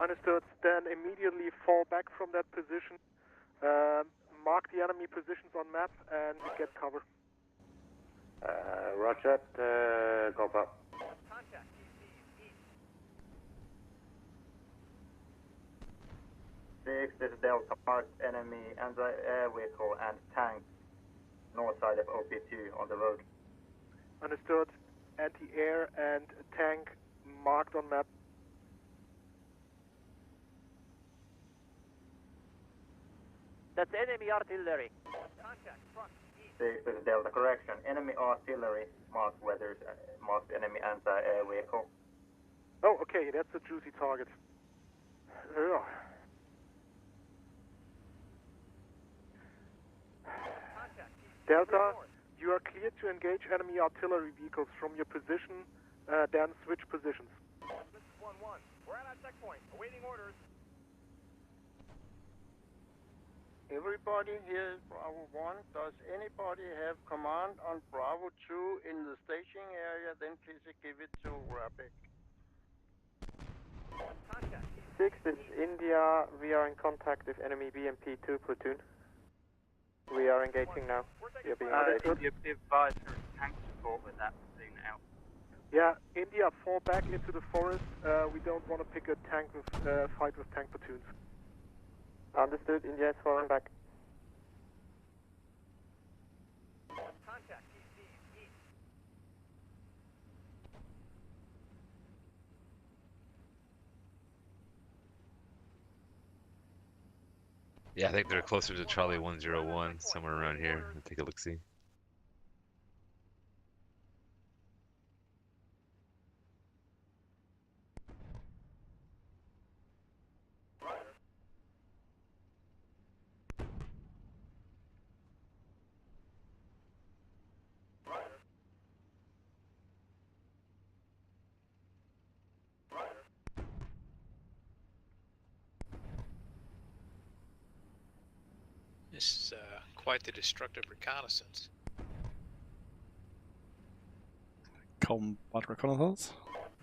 Understood. Then immediately fall back from that position. Mark the enemy positions on map and get cover. Roger. Go back. Contact. This is Delta, marked enemy anti-air vehicle and tank north side of OP2 on the road. Understood. Anti-air and tank marked on map. That's enemy artillery. Contact. Front. This is Delta, correction. Enemy artillery marked weathers, marked enemy anti-air vehicle. Oh, okay, that's a juicy target. Ugh. Delta, you are cleared to engage enemy artillery vehicles from your position, then switch positions. This is 1-1. We're at our checkpoint, awaiting orders. Everybody here is Bravo 1. Does anybody have command on Bravo 2 in the staging area? Then please give it to Rapik. 6 is India. We are in contact with enemy BMP 2 platoon. We are engaging now. We are being engaged. Advise for tank support with that platoon out. Yeah, India, fall back into the forest. We don't want to pick a tank with fight with tank platoons. Understood. India is falling back. Contact. East. Yeah, I think they're closer to Charlie 101, somewhere around here. I'll take a look-see. This is quite the destructive reconnaissance. Combat reconnaissance?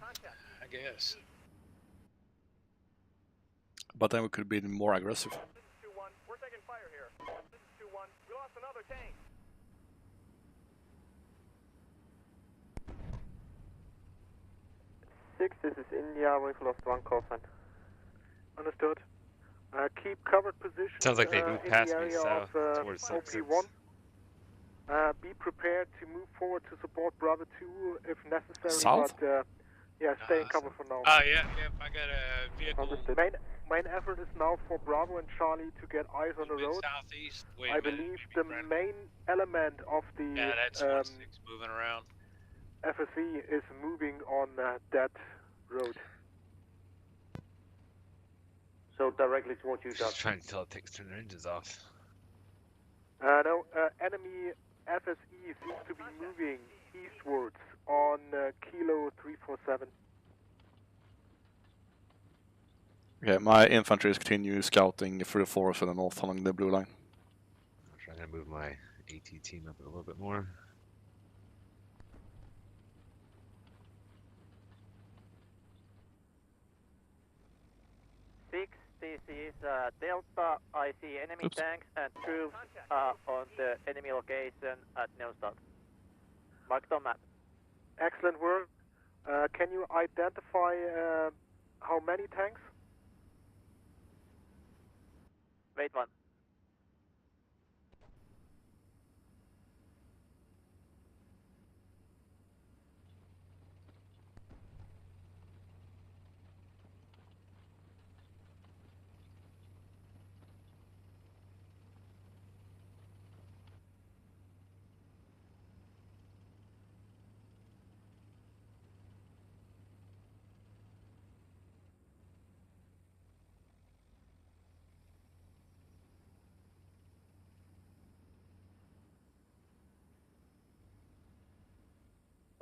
I guess. But then we could be more aggressive. This is 2-1. We're taking fire here. This is 2-1. We lost another tank. This is India. We've lost one call sign. Understood. Keep covered positions. Sounds like they moved past in the me area south of towards OP1. Be prepared to move forward to support Bravo 2 if necessary. South? But yeah, stay in cover for now. Yeah, I got a vehicle. Understood. Main effort is now for Bravo and Charlie to get eyes on the road. Southeast. Wait a I minute, believe should be the right. main element of the Yeah, that's 1-6 moving around. FSE is moving on that road. So directly towards you, Just trying to tell the tanks to turn their engines off. No, enemy FSE seems to be moving eastwards on Kilo 347. Okay, my infantry continue scouting through the forest to the north along the blue line. I'm trying to move my AT team up a little bit more. This is Delta. I see enemy tanks and troops on the enemy location at Neustadt. Marked on map. Excellent work. Can you identify how many tanks? Wait one.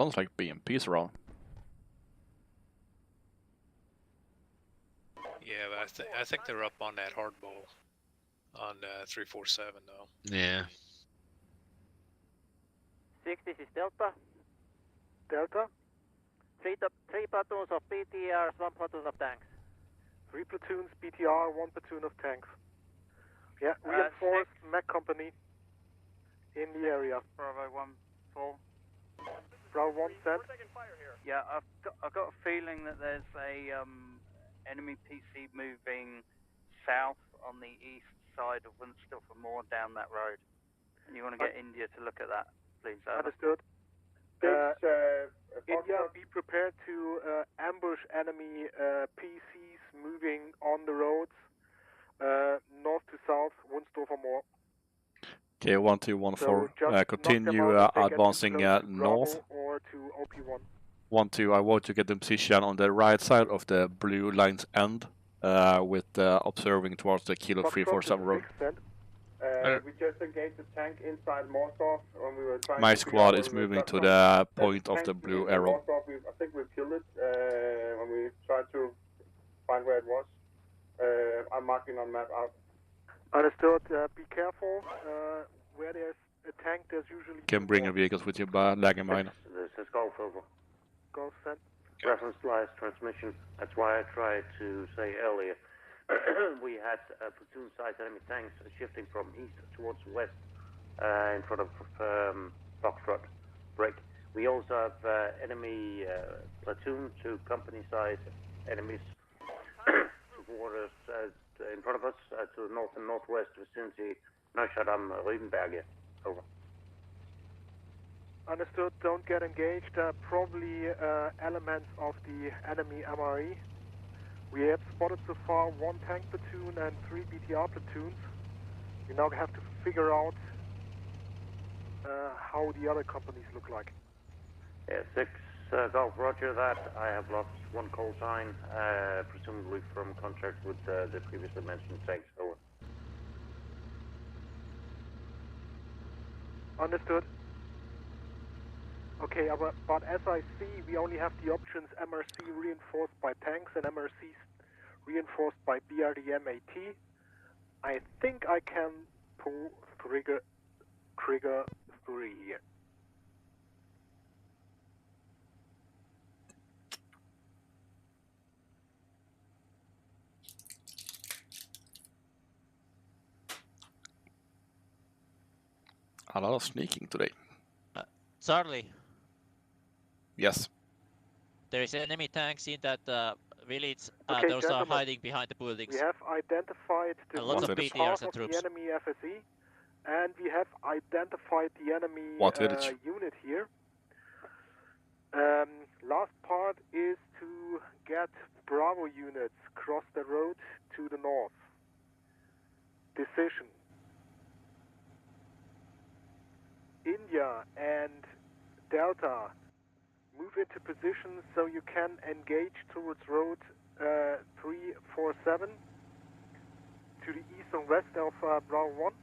Sounds like BMP's around. Yeah, but I think they're up on that hardball on 347 though. Yeah. 6, this is Delta. Delta? Three platoons of BTRs, 1 platoon of tanks. 3 platoons BTR, 1 platoon of tanks. Yeah, reinforced mech company in the area. Bravo 1-4. Bravo 1 sent. Yeah, I've got a feeling that there's a enemy PC moving south on the east side of Winstoffer Moor down that road. And you want to get India to look at that, please. Understood. India, be prepared to ambush enemy PCs moving on the roads north to south, Winstoffer Moor. Okay, 1214. Continue advancing north. Or to OP1. 12, I want to get in position on the right side of the blue line's end, with observing towards the Kilo 347 road. We just engaged the tank inside Morsdorf when we were trying My to figure squad out is where we moving got to from. the point There's of the tank blue in arrow. Morsdorf. I think we've killed it when we tried to find where it was. I'm marking on map out. Understood. Be careful. Where there's a tank, there's usually... Can bring your vehicles with you, but lagging mine. This is Golf over. Golf sent. Reference last transmission. That's why I tried to say earlier. We had platoon-sized enemy tanks shifting from east towards west in front of Foxtrot break. We also have enemy platoon to company-sized enemies toward us, in front of us to the north and northwest vicinity, Neustadt am Rübenberge. Over. Understood. Don't get engaged. Probably elements of the enemy MRE. We have spotted so far 1 tank platoon and 3 BTR platoons. We now have to figure out how the other companies look like. Yeah, 6 Golf, roger that. I have lost 1 call sign, presumably from contact with the previously mentioned tanks. Over. Understood. Okay, but as I see, we only have the options MRC reinforced by tanks and MRCs reinforced by BRDM-AT. I think I can pull trigger 3 here. A lot of sneaking today. Charlie, Yes. there is enemy tanks in that village. Okay, Those gentlemen, are hiding behind the buildings. We have identified the lots of half BTRs and of troops. the enemy FSE, and we have identified the enemy What village? unit here. Last part is to get Bravo units across the road to the north. Decision. India and Delta, move into position so you can engage towards road 347 to the east and west of Bravo 1.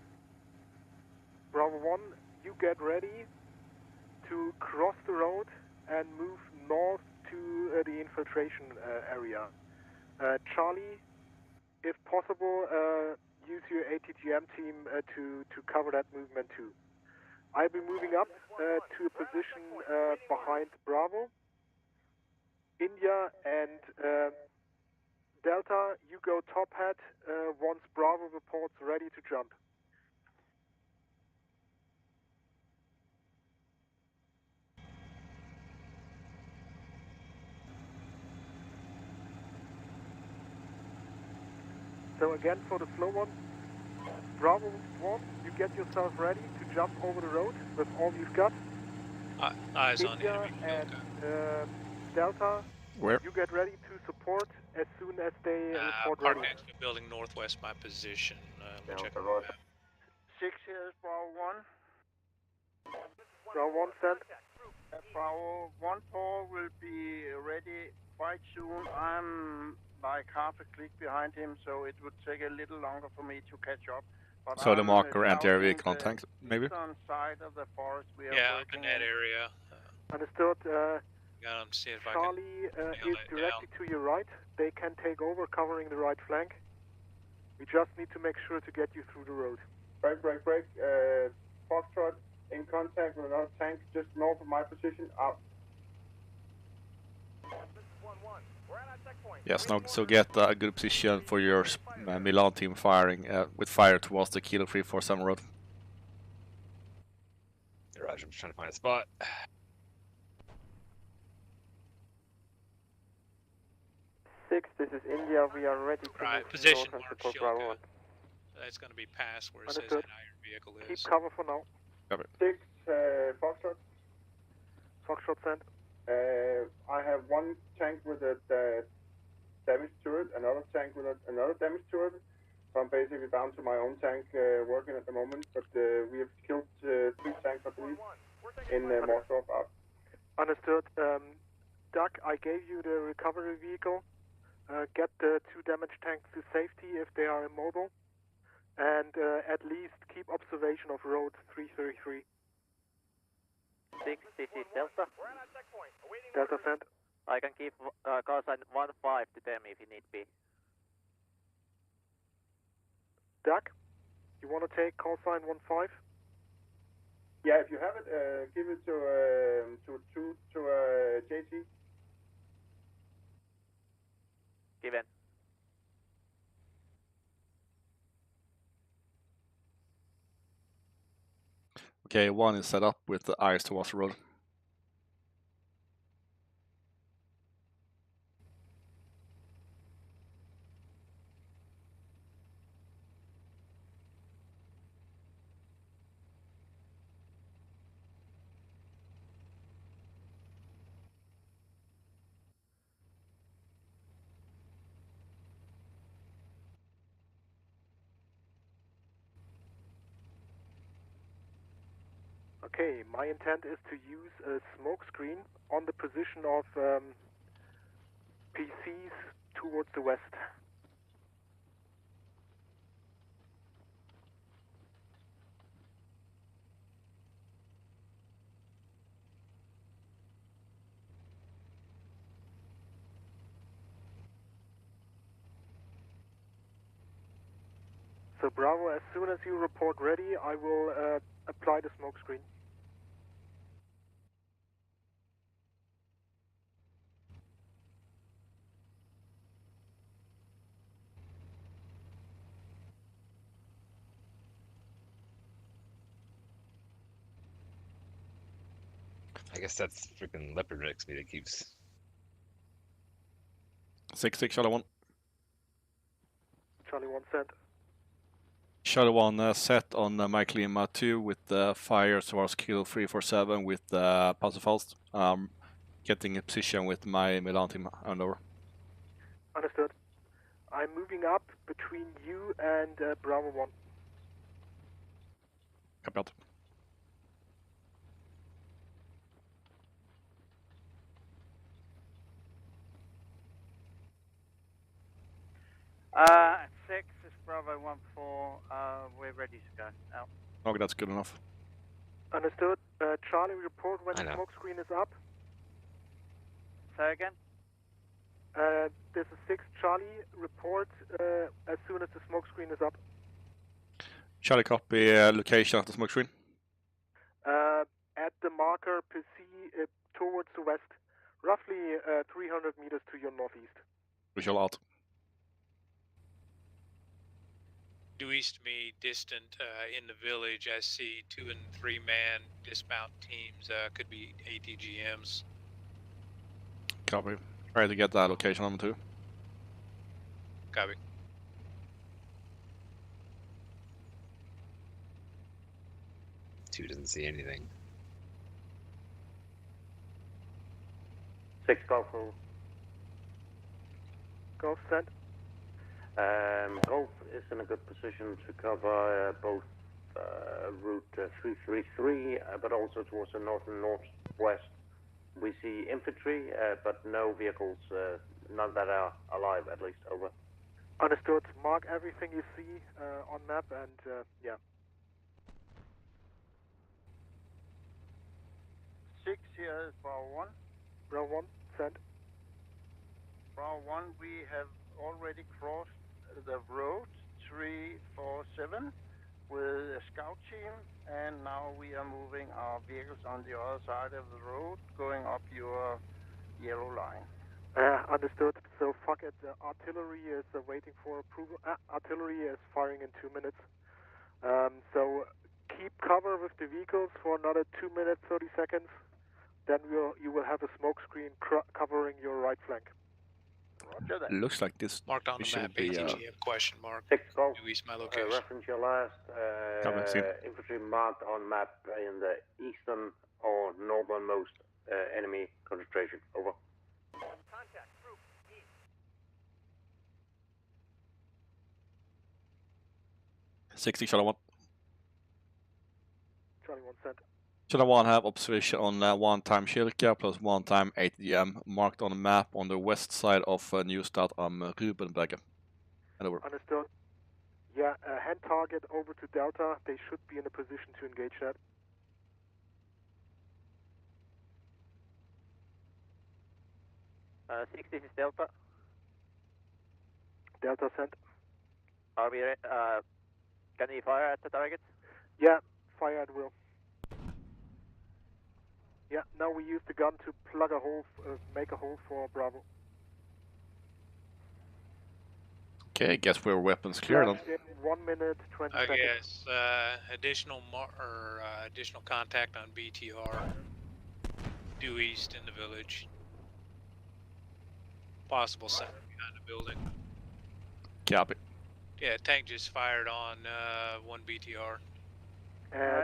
Bravo 1, you get ready to cross the road and move north to the infiltration area. Charlie, if possible, use your ATGM team to cover that movement too. I'll be moving up to a position behind Bravo. India and Delta, you go top hat once Bravo reports ready to jump. So again, for the slow one, Bravo 1, you get yourself ready to jump over the road with all you've got. Eyes on India enemy. and Delta, Where? you get ready to support as soon as they report Park ready. Expo building northwest my position. Check the the map. 6 here is Bravo 1. Bravo 1 sent. Bravo 1-4 will be ready quite soon. I'm like half a click behind him, so it would take a little longer for me to catch up. But So the I'm marker scouting anti-recon the tanks, maybe? eastern side of the forest we are Yeah, up working in that area. Understood. Got him. See if I Charlie nail is that directly to your right. They can take over covering the right flank. We just need to make sure to get you through the road. Break. Foxtrot in contact with another tank just north of my position. Out. Yes, now so get a good position for your Milan team firing with fire towards the Kilo 347 road. Yeah, Roger, I'm just trying to find a spot. Six, this is India. We are ready to Right, move position north and mark, support shield Bravo gun. 1. That's going to be past where it says Understood. an iron vehicle Keep is. cover for now. Cover. 6 Foxtrot. Foxtrot sent. I have one tank with a damaged turret, another tank with another damaged turret. So I'm basically down to my own tank working at the moment, but we have killed 3 tanks, I believe, in Moscow. Understood. Doug, I gave you the recovery vehicle. Get the 2 damaged tanks to safety if they are immobile. And at least keep observation of road 333. 6, this is Delta. Delta sent. I can keep call sign 1-5 to them if you need be. Doug, you want to take call sign 1-5? Yeah, if you have it, give it to JT. Given. Okay, 1 is set up with the eyes towards the road. Okay, my intent is to use a smoke screen on the position of PCs towards the west. So Bravo, as soon as you report ready, I will apply the smoke screen. I guess that's freaking leopard next to me that keeps. 6 Charlie 1. Charlie 1 sent. Charlie 1 set on Mike Lima 2 with the fire towards Kilo 347 with Panzerfaust. Getting a position with my Milan team on over. Understood. I'm moving up between you and Bravo 1. Copy out. At 6 is Bravo 1-4. We're ready to go. Out. Okay, that's good enough. Understood. Charlie, report when the smoke screen is up. Say again? This is 6 Charlie. Report as soon as the smoke screen is up. Charlie, copy location of the smoke screen. At the marker PC towards the west, roughly 300 meters to your northeast. Visual out. Due east of me, distant in the village, I see 2 and 3 man dismount teams. Could be ATGMs. Copy. Try to get that location on them too. Copy. Two doesn't see anything. 6 Golf. Golf sent. Golf is in a good position to cover both route 333, but also towards the north and northwest. We see infantry, but no vehicles, none that are alive at least. Over. Understood. Mark everything you see on map and yeah. 6 here is Bravo 1. Bravo 1, send. Bravo 1, we have already crossed the road 347 with a scout team, and now we are moving our vehicles on the other side of the road, going up your yellow line. Understood. So fuck it. The artillery is waiting for approval. Artillery is firing in 2 minutes. So keep cover with the vehicles for another 2 minutes 30 seconds. Then you will have a smoke screen covering your right flank. Roger that. Looks like this Marked on the mission map, will be ATGM question mark. 6 Golf. Due east my location. Reference your last seen. infantry marked on map in the eastern or northernmost enemy concentration. Over. Contact, group, east. 60 Charlie 1. Charlie 1, send. Charlie 1 have observation on 1 time Kirka plus 1 time 8 marked on the map on the west side of Neustadt on Rübenberge. And over. Understood. Yeah, hand target over to Delta. They should be in a position to engage that. This is Delta. Delta sent. Are we can we fire at the target? Yeah, fire at will. Yeah, now we use the gun to plug a hole, make a hole for Bravo. Okay, guess we're weapons clear then. In 1 minute 20 I seconds. guess additional contact on BTR due east in the village. Possible center behind the building. Copy. Yeah, tank just fired on 1 BTR.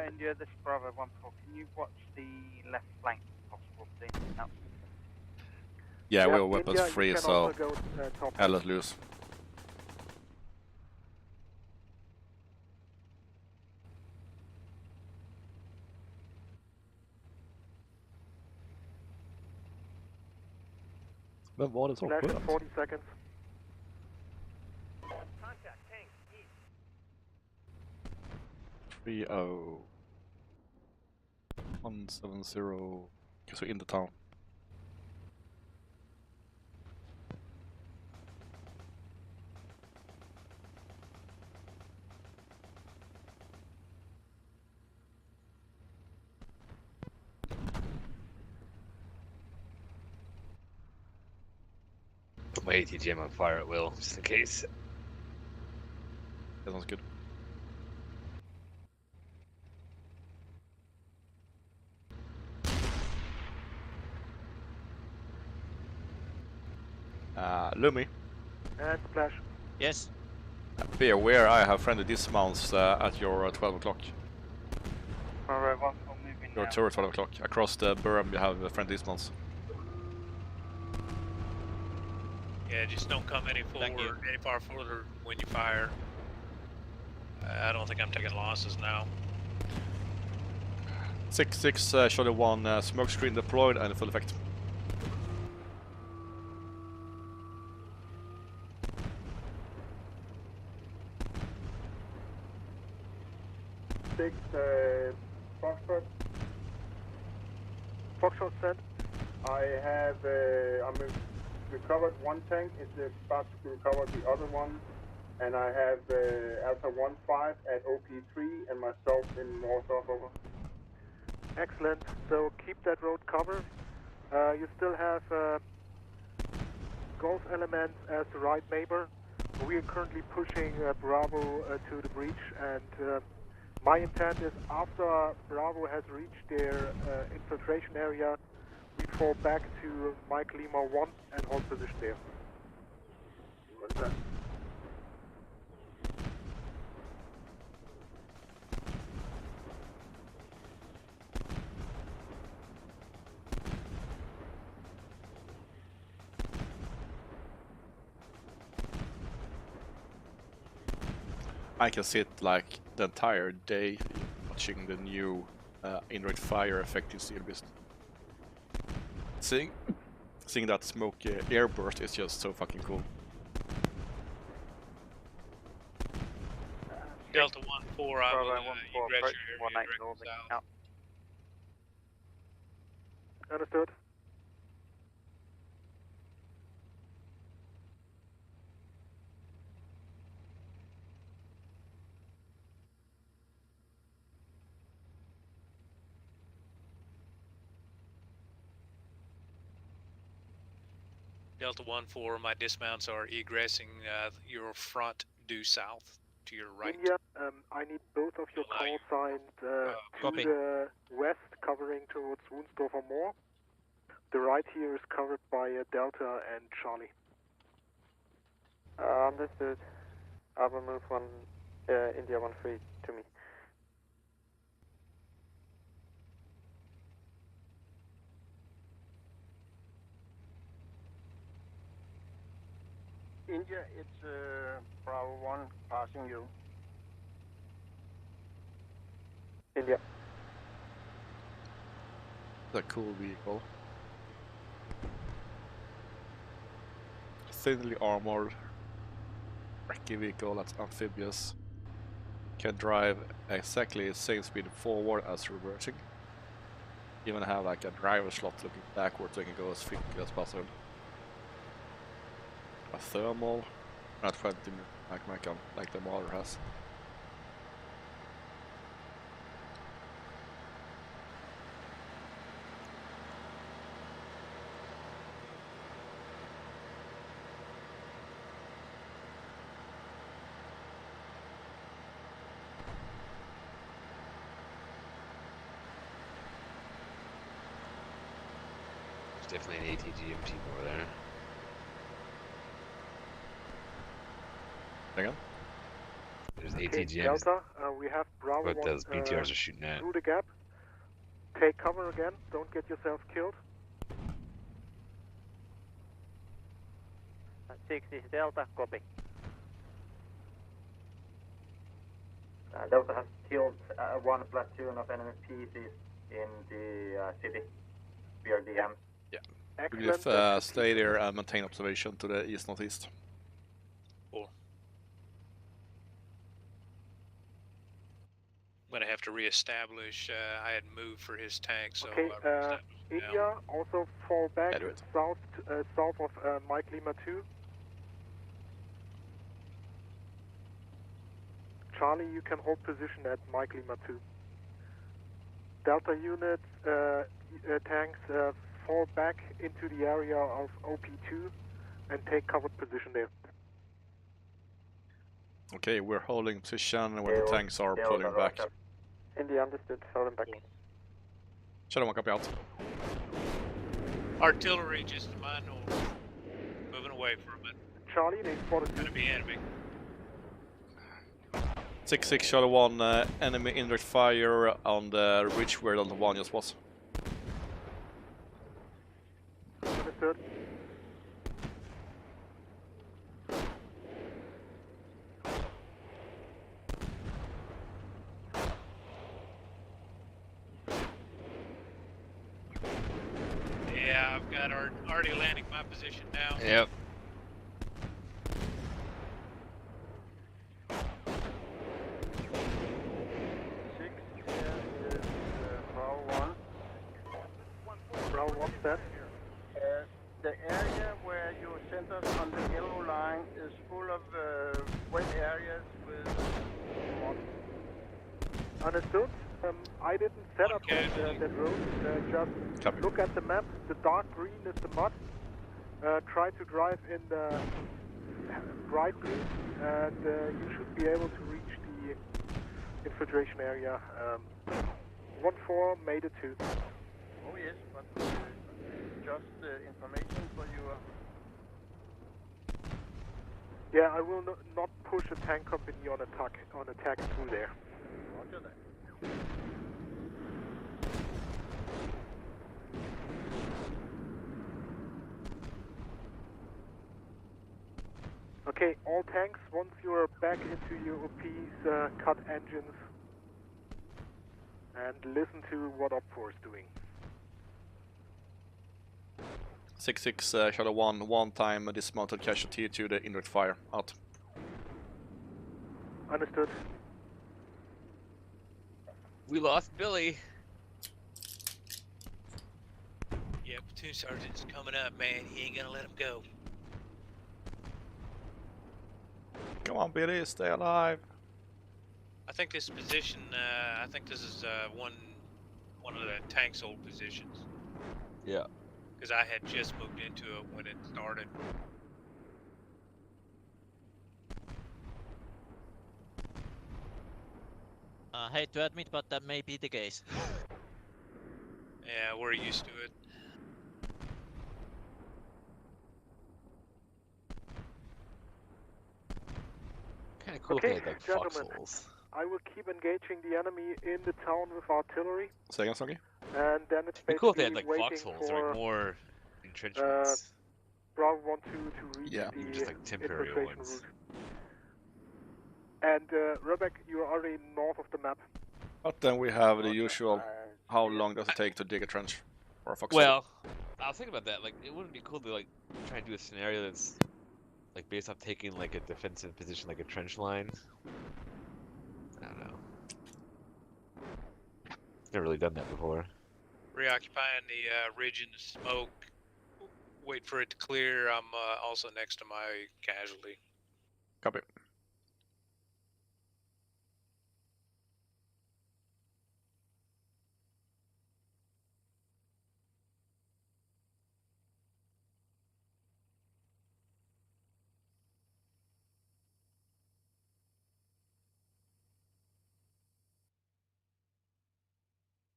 India, this is Bravo 1-4. Can you watch the left flank if possible, please? No. Yeah, we're India, weapons you free, can so also go, top. hell let loose. Vem var det som Flash in sköt? 40 seconds. Contact, tank, east. 30 170. Guess we're in the town. Put my ATGM on fire at will, just in case. That sounds good. Lumi, And splash. Yes. be aware I have friendly dismounts at your 12 o'clock. Bravo 1-4 moving Your now. turret 12 o'clock. Across the berm you have friendly dismounts. Yeah, just don't come any far further when you fire. I don't think I'm taking losses now. 6-6 Charlie 1 smoke screen deployed and full effect. Foxtrot. Foxtrot sent. I have I'm recovered 1 tank. It's about to recover the other one, and I have Alpha 1-5 at OP3 and myself in Norstadt. Over. Excellent. So keep that road covered. You still have Gulf elements as the right neighbor. We are currently pushing Bravo to the breach, and my intent is after Bravo has reached their infiltration area, we fall back to Mike Lima 1 and hold position there. What's that? I can sit like the entire day watching the new indirect fire effect in Steelbeasts. Seeing that smoke airburst is just so fucking cool. Delta 1-4, I will Bravo 1-4, egress approach your 1-8 area northern. south. Understood. Delta 1-4, my dismounts are egressing your front due south to your right. India, I need both of your call signs to copy. the west, covering towards Wunsdorfer Moor. The right here is covered by Delta and Charlie. Understood. I will move one India 1-3 to me. India, it's Bravo 1 passing you. India. The cool vehicle. Thinly armored recce vehicle that's amphibious. Can drive exactly the same speed forward as reversing. Even have like a driver slot looking backwards so you can go as quickly as possible. A thermal, not 20 like the Mauler has. There's definitely an ATGM team over there. Again? There's Okay, ATGMs. Delta, we have Bravo What 1 those BTRs are shooting at. through the gap. Take cover again, don't get yourself killed. 6 is Delta, copy. Delta has killed one platoon of enemy pieces in the city. BRDM. Yeah. Excellent. We'll stay there and maintain observation to the east-northeast. I'm gonna have to reestablish. I had moved for his tank, so Okay, India, also fall back south south of Mike Lima 2. Charlie, you can hold position at Mike Lima 2. Delta units, tanks, fall back into the area of OP2 and take covered position there. Okay, we're holding position when the tanks are pulling back. India, understood. Holding back. Shadow 1, copy out. Artillery just to my north. Moving away from it. Charlie, they spotted Gonna be enemy. 6-6, Shadow 1, enemy indirect fire on the ridge where Delta 1 just was. Understood. Yeah, I've got already landing my position now. Yep. Bravo 1 set. The area where you sent us on the yellow line is full of wet areas with mud. Understood. I didn't set up that road. Just look at the map. The dark green is the mud. Try to drive in the bright green, and you should be able to reach the infiltration area. 1-4 made it 2. Oh yes, but just information for you. Yeah, I will not push a tank company on attack through there. Roger that. Okay, all tanks, once you're back into your OPs, cut engines and listen to what OPFOR is doing. 6-6, Shadow 1, one-time dismounted casualty to the indirect fire. Out. Understood. We lost Billy. Yeah, platoon sergeant's coming up, man. He ain't gonna let him go. Come on, Billy, stay alive. I think this position. I think this is one of the tank's old positions. Yeah. Because I had just moved into it when it started. Hate to admit, but that may be the case. Yeah, we're used to it. Kind of cool Okay, if they had like gentlemen, foxholes. I will keep engaging the enemy in the town with artillery, Say again, Songy? and then it's It'd be cool if they basically had like waiting foxholes or for like more entrenchments. Bravo 1-2 to reach Yeah. the Just like temporary infiltration ones. route. And Rübenberge, you are already north of the map. But then we have the usual. How long does it take to dig a trench or a foxhole? Well, I was thinking about that. Like, it wouldn't be cool to like try and do a scenario that's like based off taking like a defensive position, like a trench line. I don't know. Never really done that before. Reoccupying the ridge in the smoke. Wait for it to clear. I'm also next to my casualty. Copy.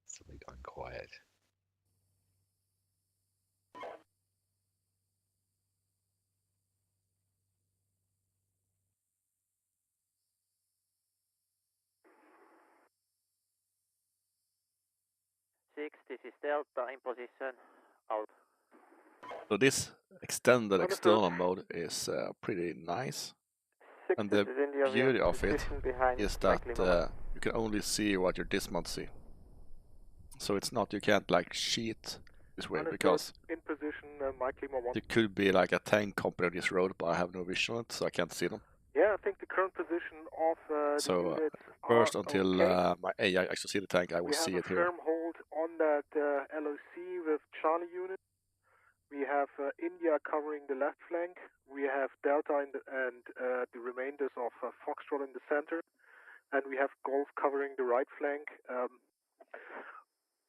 Suddenly gone quiet. This is Delta in position. Out. So this extended Understood. external mode is pretty nice. 6, And this the is India. We beauty have of it position behind is Mike that Lima. you can only see what your dismount see. So it's not, you can't like cheat this way, Understood. because In position, Mike Lima 1. there could be like a tank company on this road, but I have no vision on it, so I can't see them. Yeah, I think the current position of the So units first, are until okay. my AI actually see the tank, I will We have see a it here. firm hold on that LOC with Charlie unit. We have India covering the left flank. We have Delta and the remainders of Foxtrot in the center. And we have Golf covering the right flank.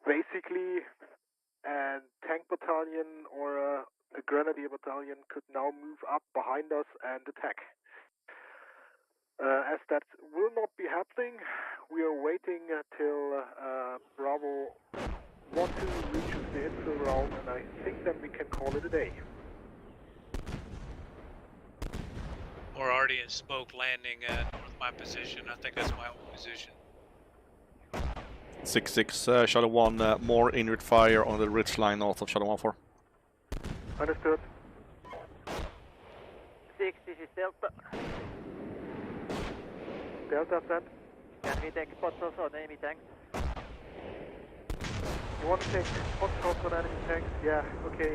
Basically, a tank battalion or a grenadier battalion could now move up behind us and attack. As that will not be happening, we are waiting till Bravo 1-2 reaches the infill round, and I think then we can call it a day. We're already in smoke landing north of my position. I think that's my old position. 6-6, Shadow 1, more inward fire on the ridge line north of Shadow 1-4. Understood. 6, this is Delta. Delta sent. Can we take spots on enemy tanks? You want to take hot shots on enemy tanks? Yeah, okay.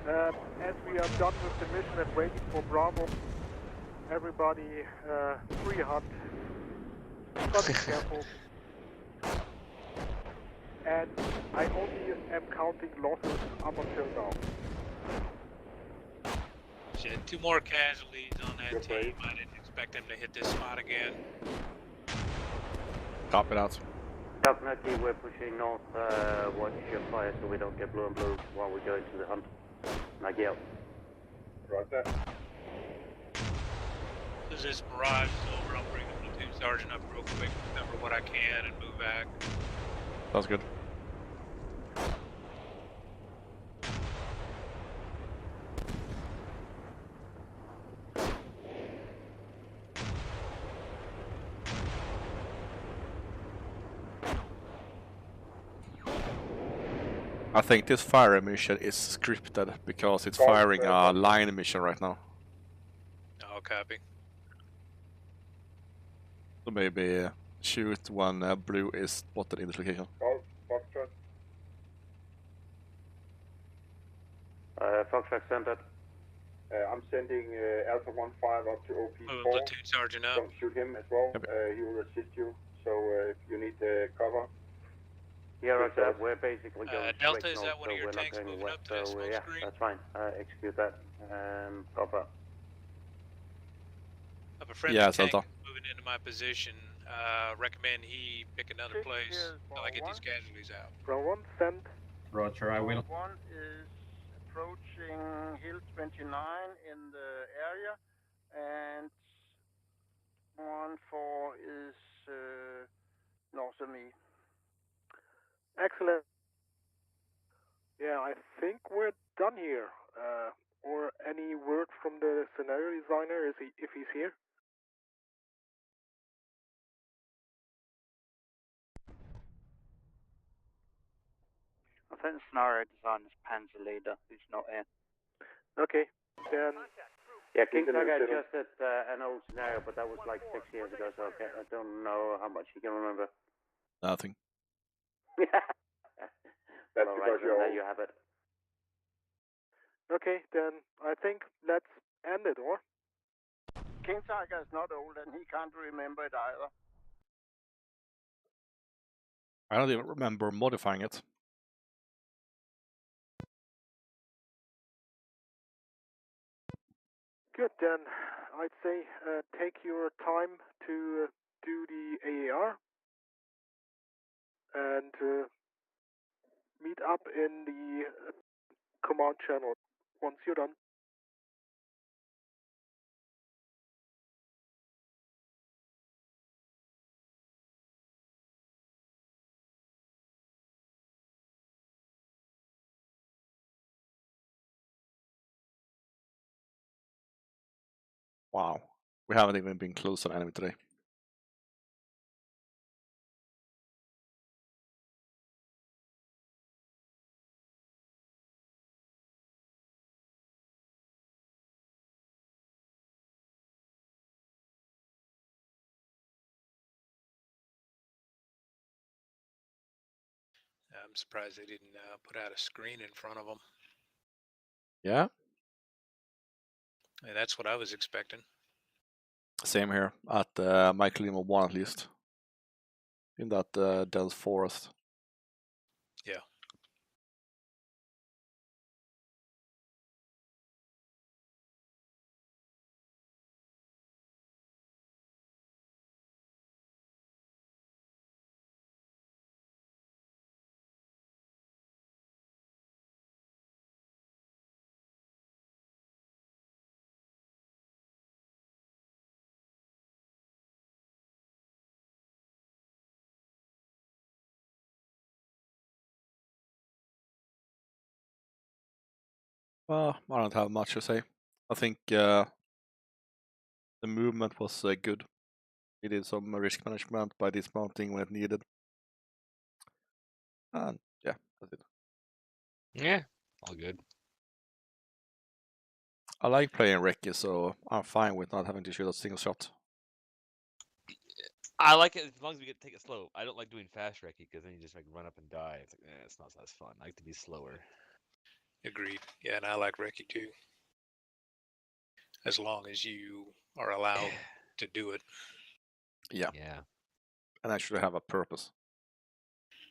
As we are done with the mission and waiting for Bravo, everybody free hunt. But be careful. And I only am counting losses up until now. Shit, 2 more casualties on that team. I didn't expect them to hit this spot again. Copy that. Definitely, we're pushing north. Watch your fire so we don't get blue and blue while we go into the hunt. Nigel. Right there. As this barrage is over, I'll bring the platoon sergeant up real quick, remember what I can, and move back. That's good. I think this fire mission is scripted because it's firing a line mission right now. Oh, copy. So maybe shoot when blue is spotted in this location. Foxtrot. Foxtrot centered. I'm sending Alpha 1-5 up to OP4. Platoon sergeant up. Don't shoot him as well. He will assist you. So if you need cover, Yeah, Roger, we're basically going Delta, straight is north, that one so of your we're not tanks going moving west, up to that so smoke yeah, screen? that's fine. Execute that. Copper. If a friendly Yeah, tank Delta. is moving into my position, recommend he pick another Six place is till I get these Bravo casualties out. Bravo 1, send. Roger, I will. One is approaching Hill 29 in the area, and 1-4 is north of me. Excellent. Yeah, I think we're done here. Or any word from the scenario designer if he's here? I think the scenario designer's Panzer leader, who's not here. Okay, then. Yeah, King Tiger adjusted an old scenario, but that was like 6 years ago, so okay, I don't know how much you can remember. Nothing. Well, all right, then there you have it. Okay, then I think let's end it, or? King Tiger is not old, and he can't remember it either. I don't even remember modifying it. Good, then I'd say take your time to do the AAR and meet up in the command channel once you're done. Wow. We haven't even been close to an enemy today. I'm surprised they didn't put out a screen in front of them. Yeah, And that's what I was expecting. same here at Michael Lima 1 at least. In that dense forest. Yeah. Well, I don't have much to say. I think the movement was good. We did some risk management by dismounting when needed. And yeah, that's it. Yeah, all good. I like playing Recce, so I'm fine with not having to shoot a single shot. I like it as long as we get to take it slow. I don't like doing fast recce because then you just like run up and die. It's like, it's not as fun. I like to be slower. Agreed. Yeah, and I like Recce too. As long as you are allowed to do it. Yeah. Yeah. And actually have a purpose.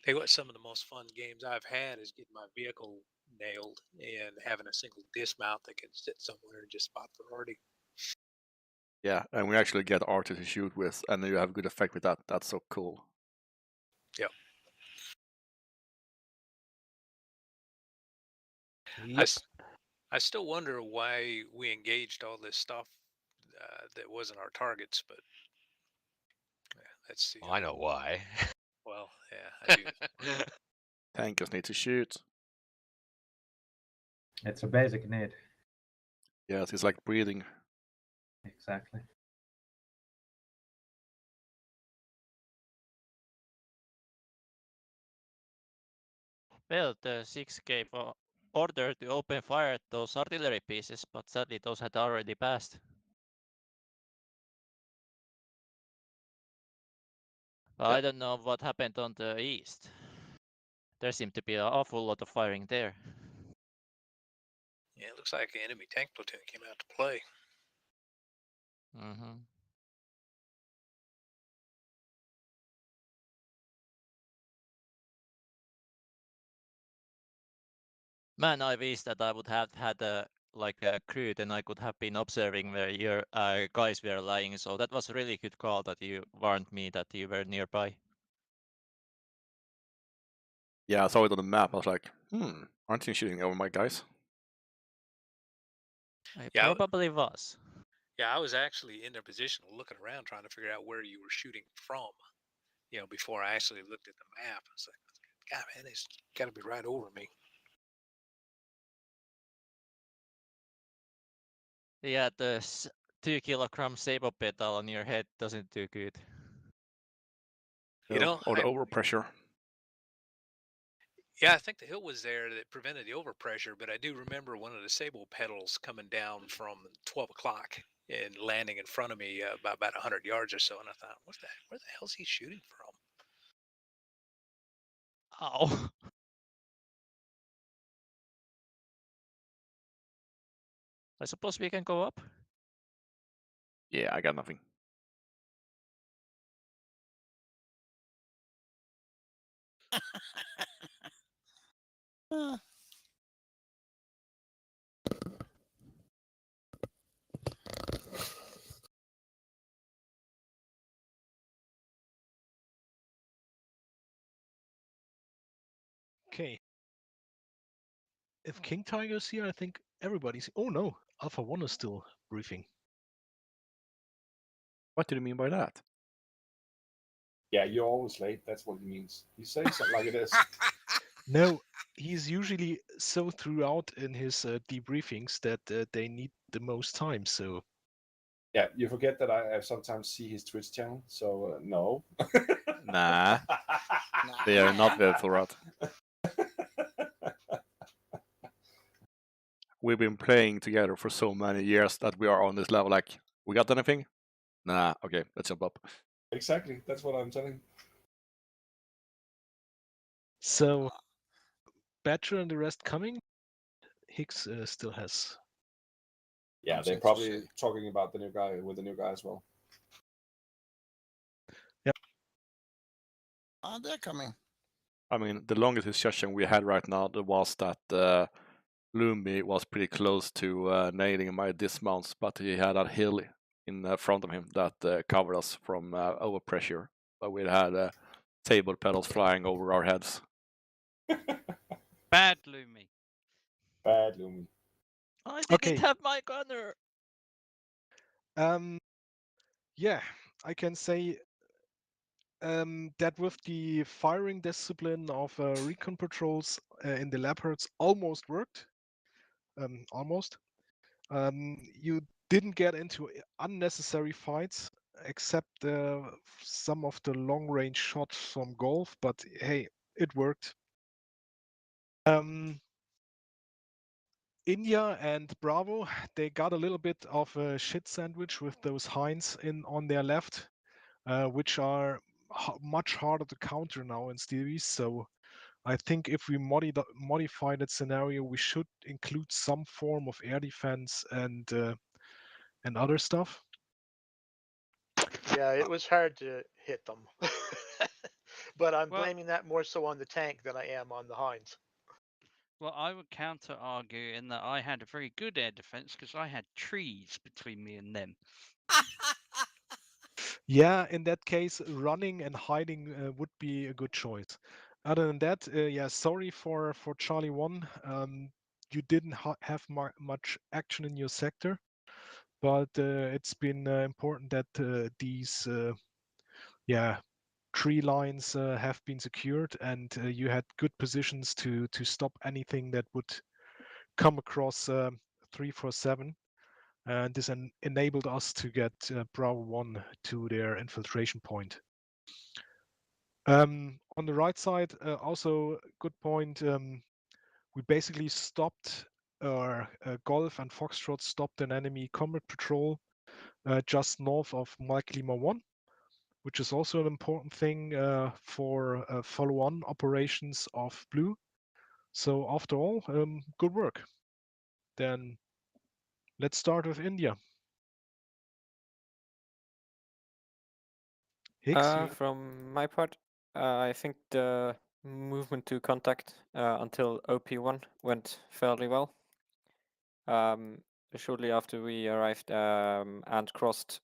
Tell you what, some of the most fun games I've had is getting my vehicle nailed and having a single dismount that can sit somewhere and just spot priority. Yeah, and we actually get artists to shoot with, and you have good effect with that. That's so cool. Yep. Yep. I still wonder why we engaged all this stuff that wasn't our targets, but yeah, let's see. Oh, I know why. Well, yeah, I do. Tankers need to shoot. It's a basic need. Yes, it's like breathing. Exactly. Well, the 6 gave order to open fire at those artillery pieces, but sadly those had already passed. Well, Yeah. I don't know what happened on the east. There seemed to be an awful lot of firing there. Yeah, it looks like an enemy tank platoon came out to play. Mm-hmm. Man, I wish that I would have had a crew, then I could have been observing where your guys were lying. So that was a really good call that you warned me that you were nearby. Yeah, I saw it on the map. I was like, aren't you shooting over my guys? I Yeah. probably was. Yeah, I was actually in their position looking around trying to figure out where you were shooting from, before I actually looked at the map. I was like, God, man, it's got to be right over me. Yeah, the 2 kilogram saber petal on your head doesn't do good. Or the overpressure. Yeah, I think the hill was there that prevented the overpressure, but I do remember one of the sable petals coming down from 12 o'clock and landing in front of me by about 100 yards or so, and I thought, where the hell's he shooting from? Ow. I suppose we can go up. Yeah, I got nothing. Okay. If King Tiger's here, I think everybody's. Oh no, Alpha 1 is still briefing. What do you mean by that? Yeah, you're always late. That's what he means. He's saying something like it is. No, he's usually so throughout in his debriefings that they need the most time. So Yeah, you forget that I sometimes see his Twitch channel. So no. Nah. They are not there for that. We've been playing together for so many years that we are on this level. Like, we got anything? Nah. Okay, let's jump up. Exactly. That's what I'm telling. So Badger and the rest coming. Hicks still has. Yeah, they're probably talking about the new guy with the new guy as well. Yep. They're coming. I mean, the longest discussion we had right now was that Lumi was pretty close to nailing my dismounts, but he had a hill in front of him that covered us from overpressure. But we had table pedals flying over our heads. Bad Lumi. Bad Lumi. I didn't have my gunner. Yeah, I can say that with the firing discipline of recon patrols in the Leopards almost worked. Almost. You didn't get into unnecessary fights except some of the long-range shots from Golf, but hey, it worked. India and Bravo, they got a little bit of a shit sandwich with those Hinds on their left, which are much harder to counter now in Steelbeasts. So I think if we modify that scenario, we should include some form of air defense and other stuff. Yeah, it was hard to hit them. But I'm blaming that more so on the tank than I am on the Hinds. Well, I would counter argue in that I had a very good air defense because I had trees between me and them. Yeah, in that case, running and hiding would be a good choice. Other than that, yeah, sorry for Charlie 1. You didn't have much action in your sector, but it's been important that these tree lines have been secured, and you had good positions to stop anything that would come across 347. And this enabled us to get Bravo 1 to their infiltration point. On the right side, also good point. We basically stopped, Golf and Foxtrot stopped an enemy combat patrol just north of Mike Lima 1, which is also an important thing for follow-on operations of Blue. So after all, good work. Then let's start with India. Hicks, From my part, I think the movement to contact until OP1 went fairly well. Shortly after we arrived and crossed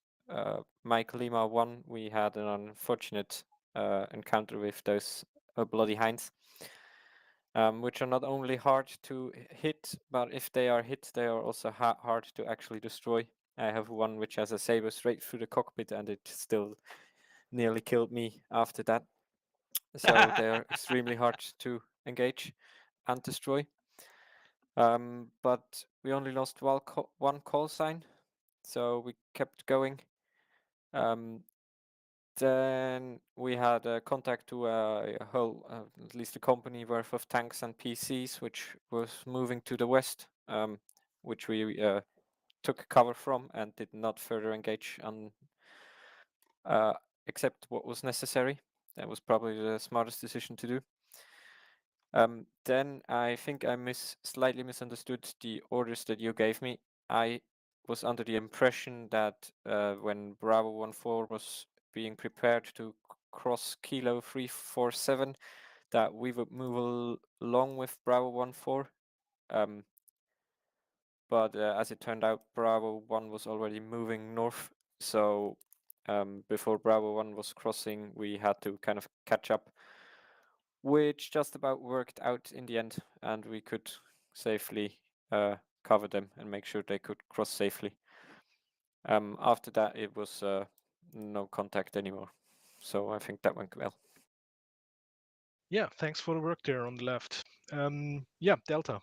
Mike Lima 1, we had an unfortunate encounter with those bloody hinds, which are not only hard to hit, but if they are hit, they are also hard to actually destroy. I have one which has a saber straight through the cockpit, and it still nearly killed me after that. So they are extremely hard to engage and destroy. But we only lost one call sign, so we kept going. Then we had contact to a whole, at least a company worth of tanks and PCs, which was moving to the west, which we took cover from and did not further engage on, except what was necessary. That was probably the smartest decision to do. Then I think I slightly misunderstood the orders that you gave me. I was under the impression that when Bravo 14 was being prepared to cross Kilo 347, that we would move along with Bravo 14. But as it turned out, Bravo 1 was already moving north, so before Bravo 1 was crossing, we had to kind of catch up, which just about worked out in the end, and we could safely cover them and make sure they could cross safely. After that, it was no contact anymore, so I think that went well. Yeah, thanks for the work there on the left. Yeah, Delta.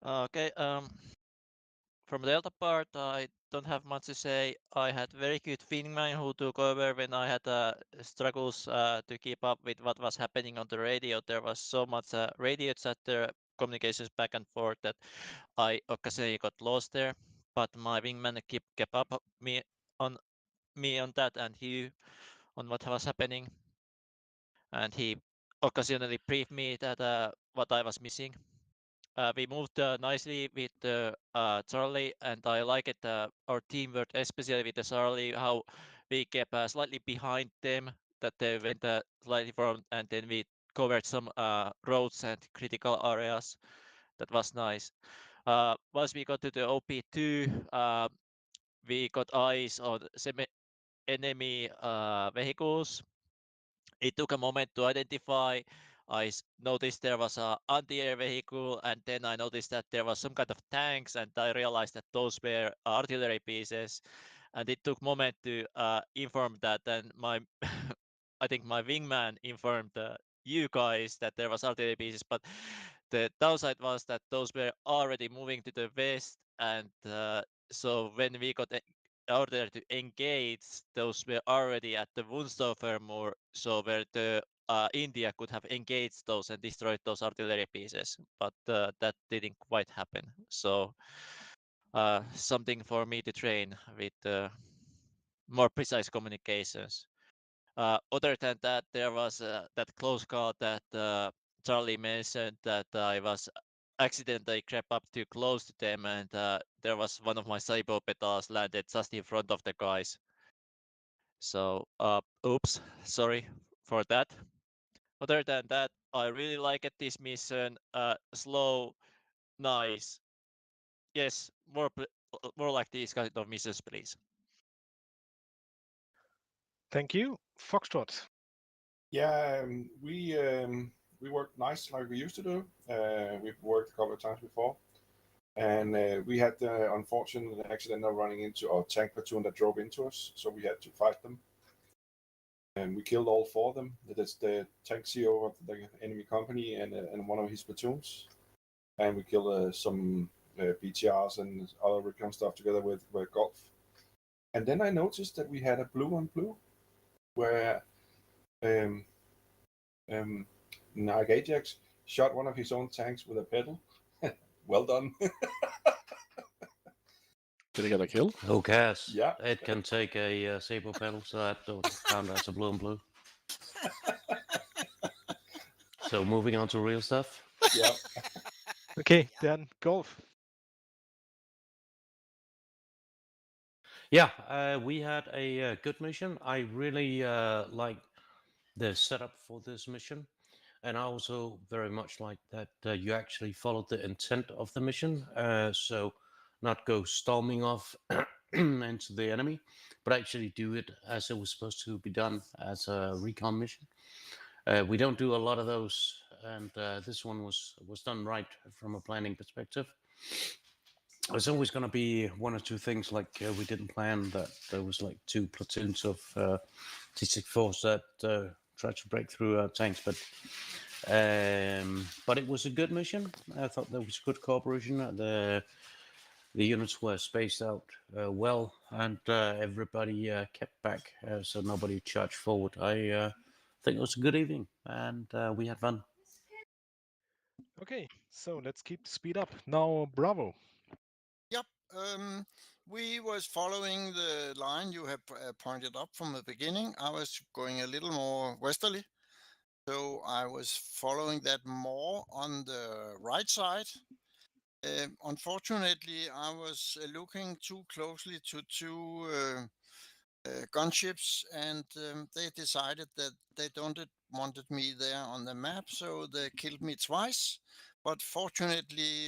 Okay, from the Delta part, I don't have much to say. I had very good wingman who took over when I had struggles to keep up with what was happening on the radio. There was so much radio chatter, communications back and forth that I occasionally got lost there. But my wingman kept up me on that and Hugh on what was happening, and he occasionally briefed me that what I was missing. We moved nicely with Charlie, and I like it our teamwork, especially with the Charlie, how we kept slightly behind them, that they went slightly front, and then we covered some roads and critical areas. That was nice. Once we got to the OP2, we got eyes on enemy vehicles. It took a moment to identify. I noticed there was an anti-air vehicle, and then I noticed that there was some kind of tanks, and I realized that those were artillery pieces. And it took a moment to inform that, and my I think my wingman informed you guys that there was artillery pieces, but the downside was that those were already moving to the west, and so when we got order to engage, those were already at the Wunstorfer more, so where the India could have engaged those and destroyed those artillery pieces, but that didn't quite happen. So something for me to train with more precise communications. Other than that, there was that close call that Charlie mentioned, that I was accidentally crept up too close to them, and there was one of my cyber petals landed just in front of the guys. So, oops, sorry for that. Other than that, I really liked this mission. Slow, nice. Yes, more like these kind of missions, please. Thank you. Foxtrot. Yeah, we worked nice like we used to do. We've worked a couple of times before, and we had the unfortunate accident of running into our tank platoon that drove into us, so we had to fight them. And we killed all four of them. That's the tank CEO of the enemy company and one of his platoons. And we killed some BTRs and other recon stuff together with Golf. And then I noticed that we had a blue on blue, where Narg Ajax shot one of his own tanks with a pedal. Well done. Did he get a kill? Who cares? Yeah. It can take a saber pedal, so that don't count as a blue and blue. So moving on to real stuff. Yeah. Okay, then Golf. Yeah, we had a good mission. I really like the setup for this mission. And I also very much like that you actually followed the intent of the mission. So not go storming off into the enemy, but actually do it as it was supposed to be done as a recon mission. We don't do a lot of those, and this one was done right from a planning perspective. There's always going to be one or two things like we didn't plan, that there was like 2 platoons of T6 force that tried to break through our tanks, but it was a good mission. I thought there was good cooperation. The units were spaced out well, and everybody kept back, so nobody charged forward. I think it was a good evening, and we had fun. Okay, so let's keep the speed up. Now, Bravo. Yep. We was following the line you have pointed up from the beginning. I was going a little more westerly, so I was following that more on the right side. Unfortunately, I was looking too closely to 2 gunships, and they decided that they don't wanted me there on the map, so they killed me twice. But fortunately,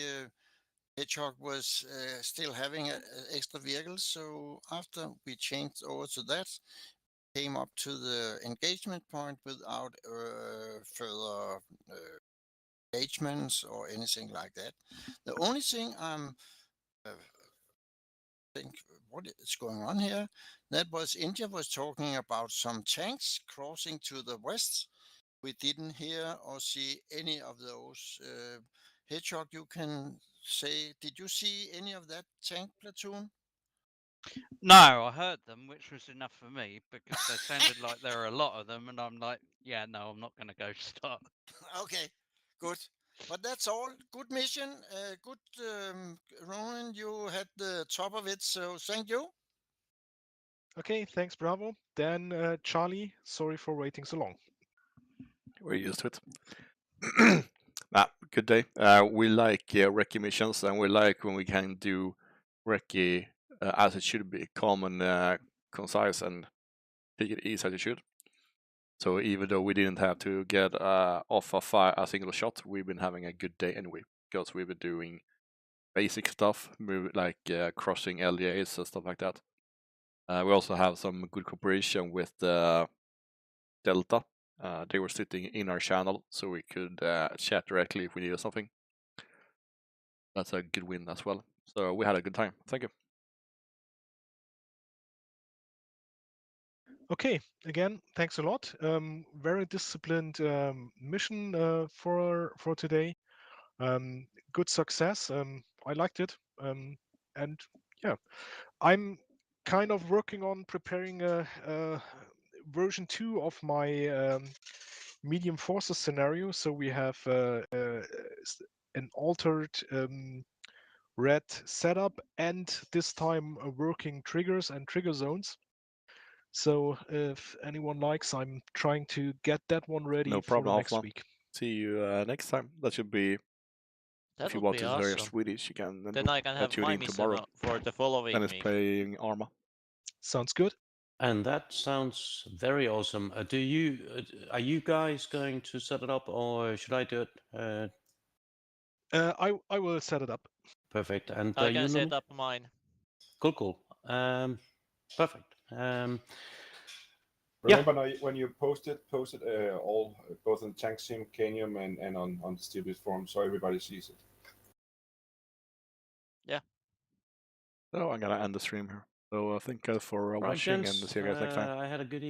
Hedgehog was still having extra vehicles, so after we changed over to that, came up to the engagement point without further engagements or anything like that. The only thing I'm think what is going on here, that was India was talking about some tanks crossing to the west. We didn't hear or see any of those. Hedgehog, you can say, did you see any of that tank platoon? No, I heard them, which was enough for me because they sounded like there were a lot of them, and I'm like, yeah, no, I'm not going to go start. Okay, good. But that's all. Good mission. Good, Ronan. You had the top of it, so thank you. Okay, thanks, Bravo. Then, Charlie, sorry for waiting so long. We're used to it. Good day. We like recce missions, and we like when we can do recce as it should be, calm and concise, and take it easy as it should. So even though we didn't have to get off a single shot, we've been having a good day anyway, because we've been doing basic stuff, like crossing LDAs and stuff like that. We also have some good cooperation with Delta. They were sitting in our channel, so we could chat directly if we needed something. That's a good win as well. So we had a good time. Thank you. Okay, again, thanks a lot. Very disciplined mission for today. Good success. I liked it. And yeah, I'm kind of working on preparing a version 2 of my medium forces scenario. So we have an altered red setup, and this time working triggers and trigger zones. So if anyone likes, I'm trying to get that one ready No for problem, the next Hoffman. week. See you next time. That should be. That if you would want be to hear awesome. Swedish, you can Then I can have tune my in mission tomorrow. for the following And it's week. playing Arma. Sounds good. And that sounds very awesome. Are you guys going to set it up, or should I do it? I will set it up. Perfect. And I you, can set Lumi? up mine. Cool. Perfect. Remember now, when you post it all, both on Tank Sim, Canium, and on the Steelbeasts forum, so everybody sees it. Yeah. So I'm gonna end the stream here. So thank you for watching, and see you guys next time. I had a good